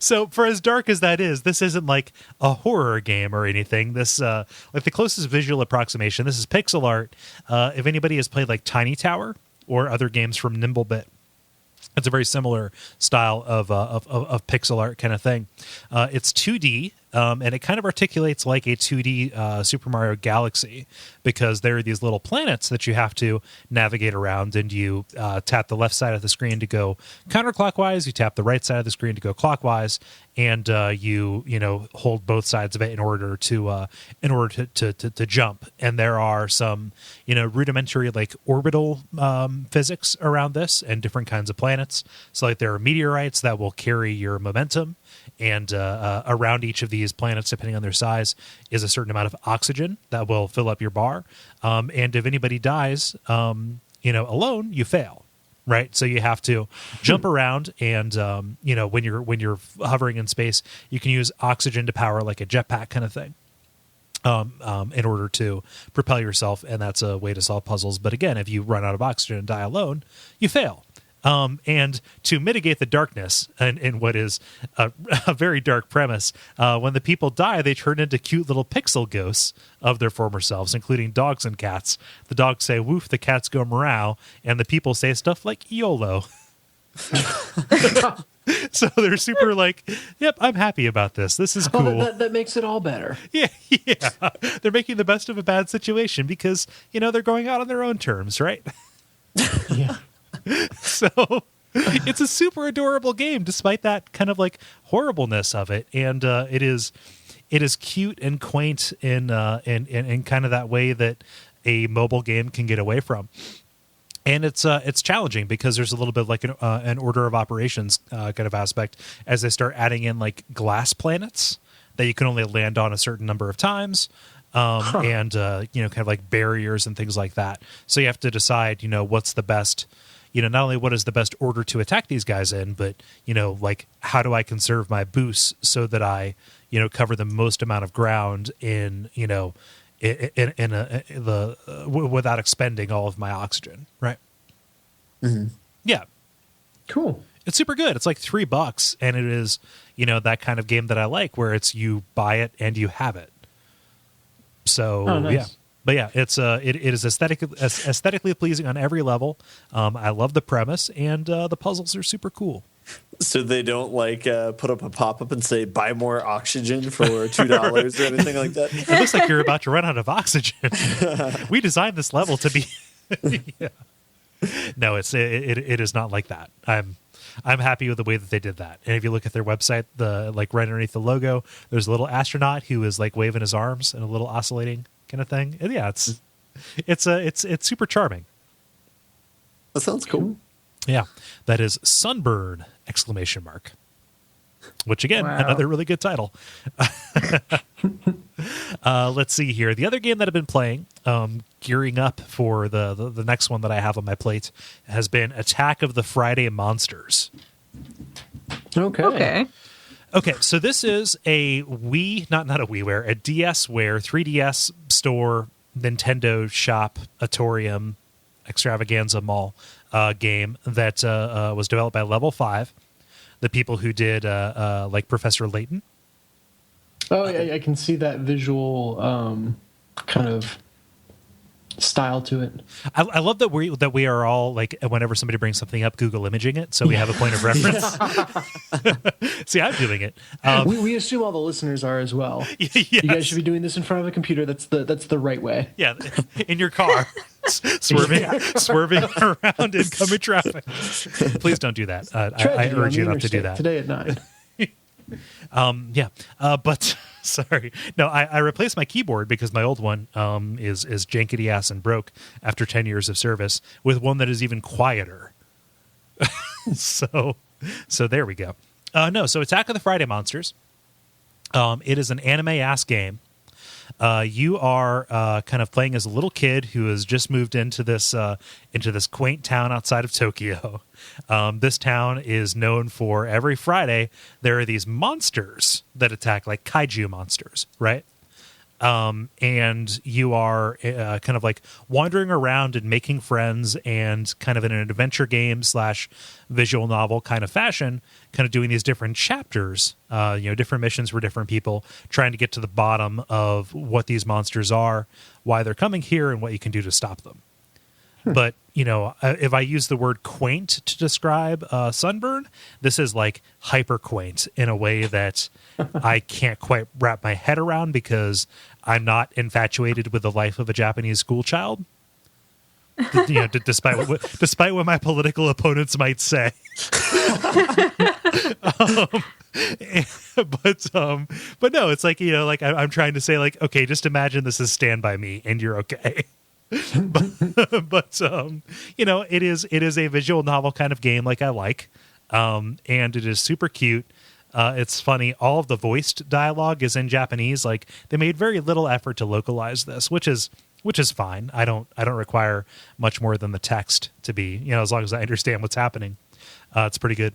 So for as dark as that is, this isn't like a horror game or anything. This like the closest visual approximation. This is pixel art. If anybody has played like Tiny Tower or other games from Nimblebit, it's a very similar style of pixel art kind of thing. It's 2D, and it kind of articulates like a 2D Super Mario Galaxy because there are these little planets that you have to navigate around, and you tap the left side of the screen to go counterclockwise, you tap the right side of the screen to go clockwise, and you hold both sides of it in order to jump. And there are some rudimentary like orbital physics around this and different kinds of planets. So like there are meteorites that will carry your momentum, and around each of these planets, depending on their size, is a certain amount of oxygen that will fill up your bar. And if anybody dies, alone, you fail. Right, so you have to jump around, and when you're hovering in space, you can use oxygen to power like a jetpack kind of thing, in order to propel yourself, and that's a way to solve puzzles. But again, if you run out of oxygen and die alone, you fail. And to mitigate the darkness in what is a very dark premise, when the people die, they turn into cute little pixel ghosts of their former selves, including dogs and cats. The dogs say woof, the cats go meow, and the people say stuff like YOLO. So they're super like, yep, I'm happy about this. This is cool. That makes it all better. Yeah. They're making the best of a bad situation because, they're going out on their own terms, right? Yeah. So it's a super adorable game despite that kind of like horribleness of it, and it is cute and quaint in kind of that way that a mobile game can get away from. And it's challenging because there's a little bit like an order of operations kind of aspect as they start adding in like glass planets that you can only land on a certain number of times. And kind of like barriers and things like that. So you have to decide, what's the best, not only what is the best order to attack these guys in, but, like how do I conserve my boosts so that I, cover the most amount of ground without expending all of my oxygen. Right. Mm-hmm. Yeah. Cool. It's super good. It's like $3 and it is, that kind of game that I like where it's you buy it and you have it. So nice. Yeah, but yeah, it is aesthetically pleasing on every level. I love the premise, and the puzzles are super cool. So they don't put up a pop-up and say buy more oxygen for $2 or anything like that. It looks like you're about to run out of oxygen. We designed this level to be. Yeah. No, it is not like that. I'm happy with the way that they did that. And if you look at their website, right underneath the logo, there's a little astronaut who is like waving his arms and a little oscillating kind of thing. And yeah, it's super charming. That sounds cool. Yeah, that is Sunburn! Which again, Wow. another really good title. Let's see here. The other game that I've been playing, gearing up for the next one that I have on my plate, has been Attack of the Friday Monsters. Okay. Okay, so this is a Wii, not a WiiWare, a DSware, 3DS store, Nintendo shop, Atorium, extravaganza mall game that was developed by Level 5, the people who did like Professor Layton. Oh, yeah, I can see that visual kind of style to it. I love that we are all like, whenever somebody brings something up, Google imaging it, so we have a point of reference. See, I'm doing it. We assume all the listeners are as well. Yes. You guys should be doing this in front of a computer. That's the right way. Yeah, in your car, swerving around incoming traffic. Please don't do that. I urge you not to do that today at 9. But sorry, no, I replaced my keyboard because my old one is jankety ass and broke after 10 years of service with one that is even quieter. so there we go. So Attack of the Friday Monsters. It is an anime ass game. You are kind of playing as a little kid who has just moved into this quaint town outside of Tokyo. This town is known for every Friday there are these monsters that attack, like kaiju monsters, right? And you are kind of like wandering around and making friends and kind of in an adventure game / visual novel kind of fashion, kind of doing these different chapters, different missions for different people, trying to get to the bottom of what these monsters are, why they're coming here, and what you can do to stop them. But, if I use the word quaint to describe Sunburn, this is like hyper quaint in a way that I can't quite wrap my head around because I'm not infatuated with the life of a Japanese school child. Despite what my political opponents might say. But no, it's like, I'm trying to say, like, okay, just imagine this is Stand By Me and you're okay. but it is a visual novel kind of game like I like, and it is super cute. It's funny. All of the voiced dialogue is in Japanese. Like, they made very little effort to localize this, which is fine. I don't require much more than the text to be, as long as I understand what's happening. It's pretty good.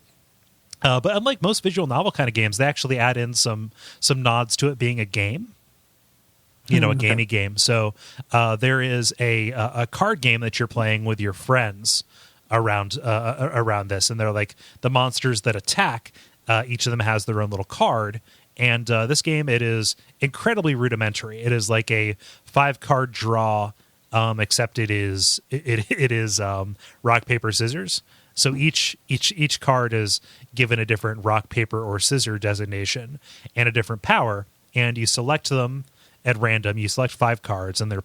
But unlike most visual novel kind of games, they actually add in some nods to it being a game. A gamey game. So there is a card game that you're playing with your friends around this, and they're like the monsters that attack. Each of them has their own little card, and this game, it is incredibly rudimentary. It is like a 5-card draw, except it is rock paper scissors. So each card is given a different rock paper or scissor designation and a different power, and you select them at random. You select 5 cards, and they're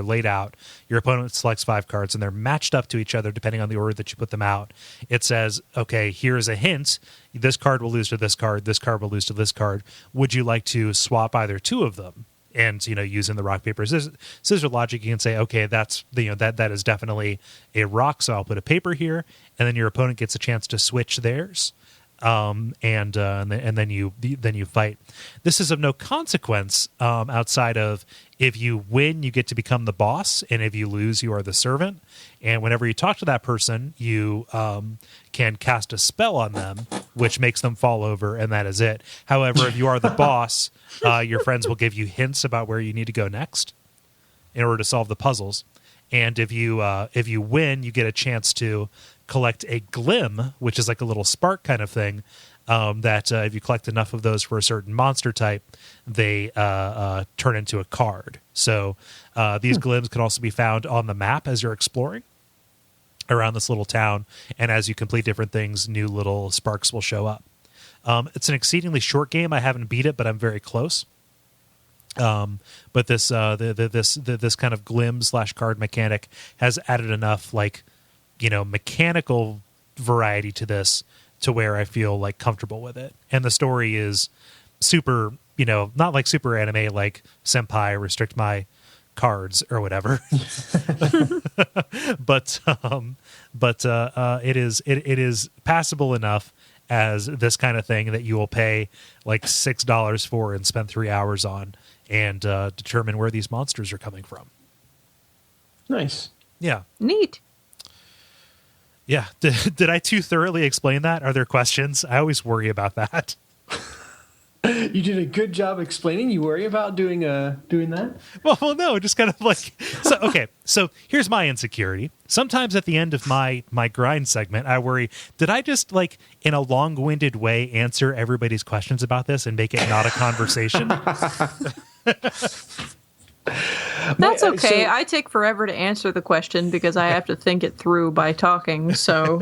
laid out. Your opponent selects 5 cards, and they're matched up to each other depending on the order that you put them out. It says, okay, here's a hint. This card will lose to this card. This card will lose to this card. Would you like to swap either 2 of them? And using the rock paper scissor logic, you can say, okay, that's that is definitely a rock, so I'll put a paper here, and then your opponent gets a chance to switch theirs. And then you fight. This is of no consequence outside of if you win, you get to become the boss, and if you lose, you are the servant. And whenever you talk to that person, you can cast a spell on them, which makes them fall over, and that is it. However, if you are the boss, your friends will give you hints about where you need to go next in order to solve the puzzles. And if you win, you get a chance to collect a glim, which is like a little spark kind of thing, that if you collect enough of those for a certain monster type, they turn into a card. So these glims can also be found on the map as you're exploring around this little town, and as you complete different things, new little sparks will show up. It's an exceedingly short game. I haven't beat it, but I'm very close. But this this kind of glim / card mechanic has added enough mechanical variety to this to where I feel like comfortable with it. And the story is super, not like super anime, like senpai restrict my cards or whatever. but it is passable enough as this kind of thing that you will pay like $6 for and spend 3 hours on and determine where these monsters are coming from. Nice. Yeah. Neat. Yeah. Did I too thoroughly explain that? Are there questions? I always worry about that. You did a good job explaining. You worry about doing that? Well, no, just kind of like so. Okay, so here's my insecurity. Sometimes at the end of my grind segment, I worry: did I just in a long-winded way answer everybody's questions about this and make it not a conversation? That's okay. I take forever to answer the question because I have to think it through by talking. So,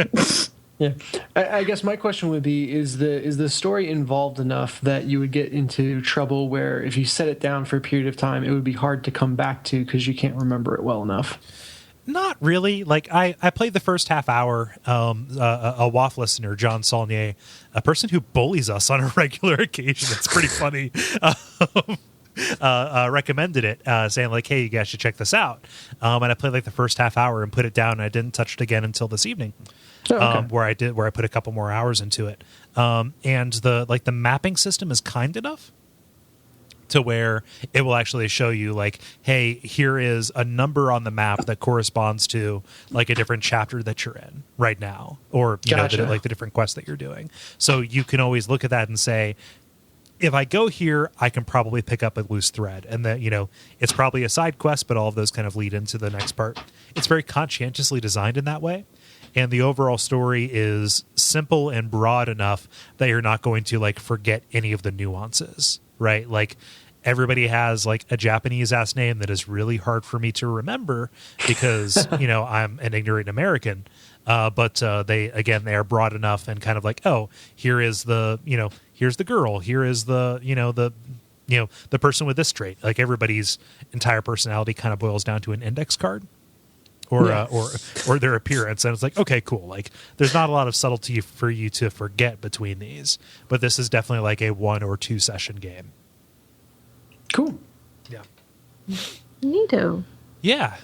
yeah, I guess my question would be: is the story involved enough that you would get into trouble where if you set it down for a period of time, it would be hard to come back to because you can't remember it well enough? Not really. Like I played the first half hour. A WAF listener, John Saulnier, a person who bullies us on a regular occasion. It's pretty funny. Recommended it, saying like, "Hey, you guys should check this out." And I played like the first half hour and put it down. And I didn't touch it again until this evening, where I put a couple more hours into it. And the mapping system is kind enough to where it will actually show you like, hey, here is a number on the map that corresponds to like a different chapter that you're in right now, or you know, like the different quests that you're doing. So you can always look at that and say, if I go here, I can probably pick up a loose thread, and that, you know, it's probably a side quest, but all of those kind of lead into the next part. It's very conscientiously designed in that way. And the overall story is simple and broad enough that you're not going to like forget any of the nuances, right? Like everybody has like a Japanese ass name that is really hard for me to remember because, you know, I'm an ignorant American. But they are broad enough and kind of like, oh, here is the, you know, here's the girl, here is the, the person with this trait. Like everybody's entire personality kind of boils down to an index card. Or their appearance, and it's like, okay, cool. Like, there's not a lot of subtlety for you to forget between these, but this is definitely like a 1 or 2 session game. Cool. Yeah. Neato. Yeah.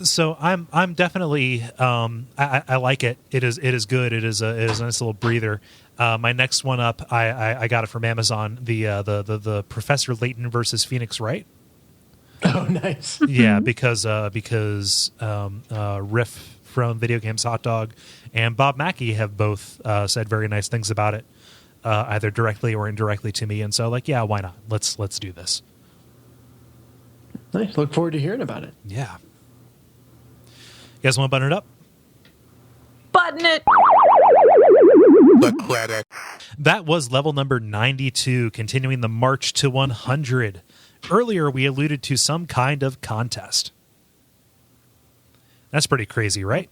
So I'm definitely I like it. It is good. It is a nice little breather. My next one up, I got it from Amazon. The Professor Layton versus Phoenix Wright. Oh, nice. Yeah, because Riff from Video Games Hot Dog and Bob Mackey have both said very nice things about it, either directly or indirectly to me. And so, like, yeah, why not? Let's do this. Nice. Look forward to hearing about it. Yeah. You guys want to button it up? Button it. The credit. That was level number 92, continuing the march to 100. Earlier, we alluded to some kind of contest. That's pretty crazy, right?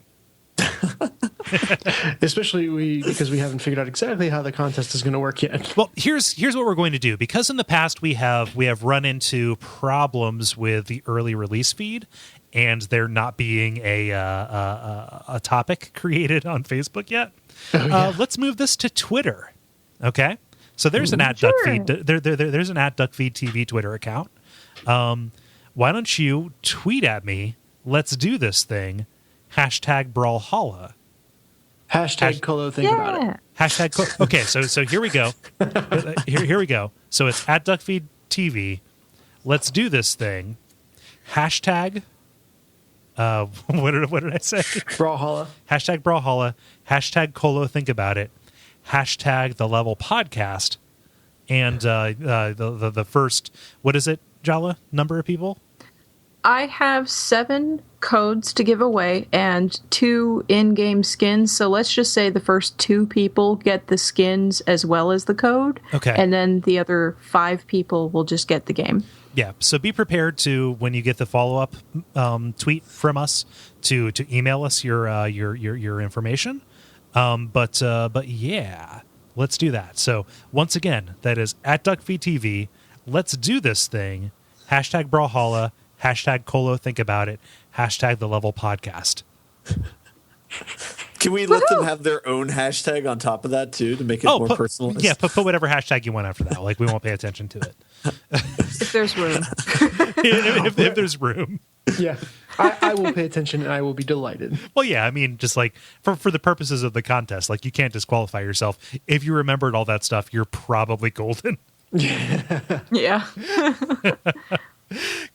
Especially because we haven't figured out exactly how the contest is going to work yet. Well, here's what we're going to do. Because in the past we have run into problems with the early release feed, and there not being a topic created on Facebook yet. Oh, yeah. Let's move this to Twitter. Okay. So there's an @Duckfeed. There's an @Duckfeed.tv Twitter account. Why don't you tweet at me? Let's do this thing. #Brawlhalla. Kole, think about it. #. Okay, so here we go. Here we go. So it's @Duckfeed.tv. Let's do this thing. Hashtag. What did I say? Brawlhalla. #Brawlhalla. #Kolo, think about it. #the level podcast. And the first, what is it, Jala? Number of people? I have 7 codes to give away and 2 in-game skins. So let's just say the first 2 people get the skins as well as the code. Okay. And then the other 5 people will just get the game. Yeah. So be prepared to, when you get the follow-up tweet from us, to email us your information. But yeah, let's do that. So once again, that is @Duckfeed.tv. Let's do this thing. #Brawlhalla. #Kolo, think about it. #the level podcast. Can we let them have their own hashtag on top of that too to make it more personalized? Yeah, put whatever hashtag you want after that. Like, we won't pay attention to it. If there's room. if there's room. Yeah. I will pay attention and I will be delighted. Well, yeah, I mean, just like for the purposes of the contest, like, you can't disqualify yourself. If you remembered all that stuff, you're probably golden. Yeah.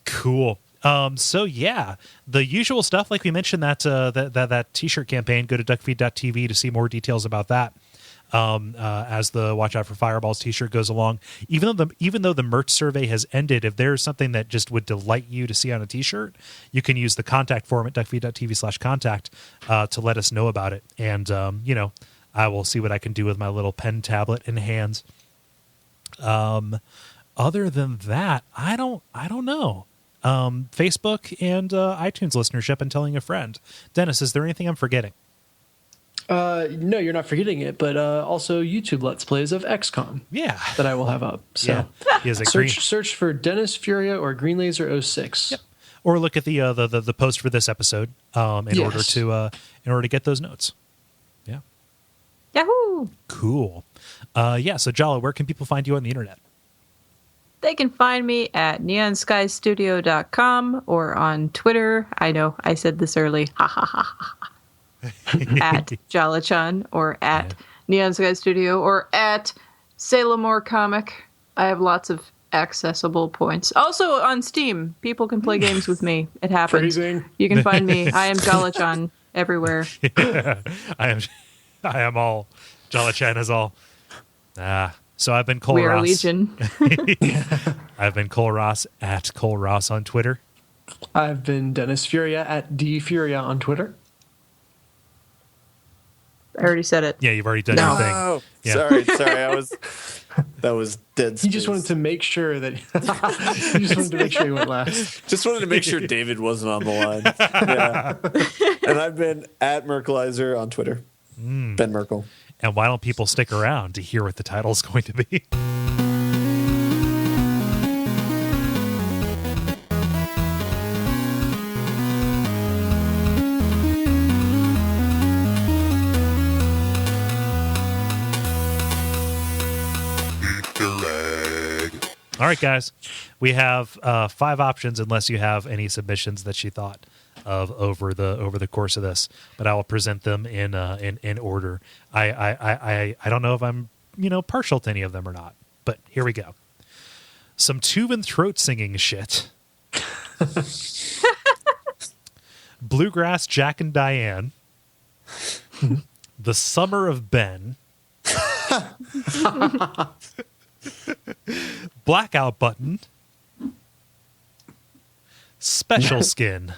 Cool. So yeah, the usual stuff, like we mentioned, that t-shirt campaign. Go to duckfeed.tv to see more details about that. As the Watch Out for Fireballs t-shirt goes along, even though the merch survey has ended, if there's something that just would delight you to see on a t-shirt, you can use the contact form at duckfeed.tv/contact to let us know about it. And I will see what I can do with my little pen tablet in hands. Other than that, I don't know. Facebook and iTunes listenership, and telling a friend. Dennis, is there anything I'm forgetting? No, you're not forgetting it, but also YouTube Let's Plays of XCOM. Yeah. That I will have up. So He has a green... search for Dennis Furia or Green Laser 06. Yep. Or look at the post for this episode in order to get those notes. Yeah. Yahoo! Cool. So Jala, where can people find you on the internet? They can find me at neonskystudio.com or on Twitter. I know I said this early. Ha ha ha ha. At Jala-chan or at Neon Sky Studio or at Sailor Comic. I have lots of accessible points. Also on Steam, people can play games with me. It happens. Phrasing. You can find me. I am Jala-chan everywhere. I am all. Jala-chan is all. So I've been Kole We are Ross. Legion. I've been Kole Ross at Kole Ross on Twitter. I've been Dennis Furia at dfuria on Twitter. I already said it. Yeah, you've already done your thing. Oh, Yeah. sorry. That was dead space. He just wanted to make sure that he went last. Just wanted to make sure David wasn't on the line. Yeah. And I've been at Merkleiser on Twitter. Ben Merkel. And why don't people stick around to hear what the title's going to be? All right, guys, we have 5 options, unless you have any submissions that she thought of over the course of this. But I will present them in order. I don't know if I'm partial to any of them or not. But here we go. Some tube and throat singing shit. Bluegrass Jack and Diane. The Summer of Ben. Blackout Button. Special Skin.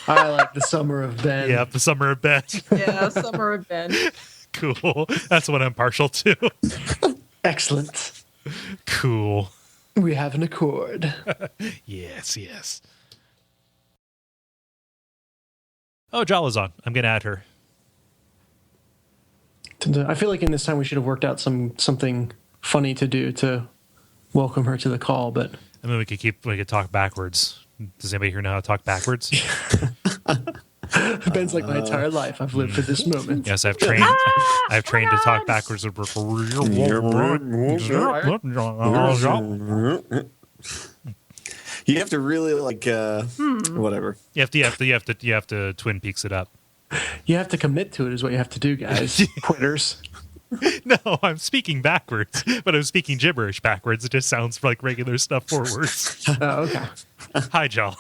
I like the Summer of Ben. Yeah, the Summer of Ben. Yeah, Summer of Ben. Cool. That's what I'm partial to. Excellent. Cool. We have an accord. Yes. Oh, Jala's on. I'm going to add her. I feel like in this time we should have worked out something funny to do to welcome her to the call, but I mean, we could talk backwards. Does anybody here know how to talk backwards? Ben's like, my entire life I've lived for this moment. Yes, I've trained to talk backwards. You have to really whatever. You have to Twin Peaks it up. You have to commit to it is what you have to do, guys. Quitters. No, I'm speaking backwards, but I'm speaking gibberish backwards. It just sounds like regular stuff forwards. Oh, okay. Hi, Jala.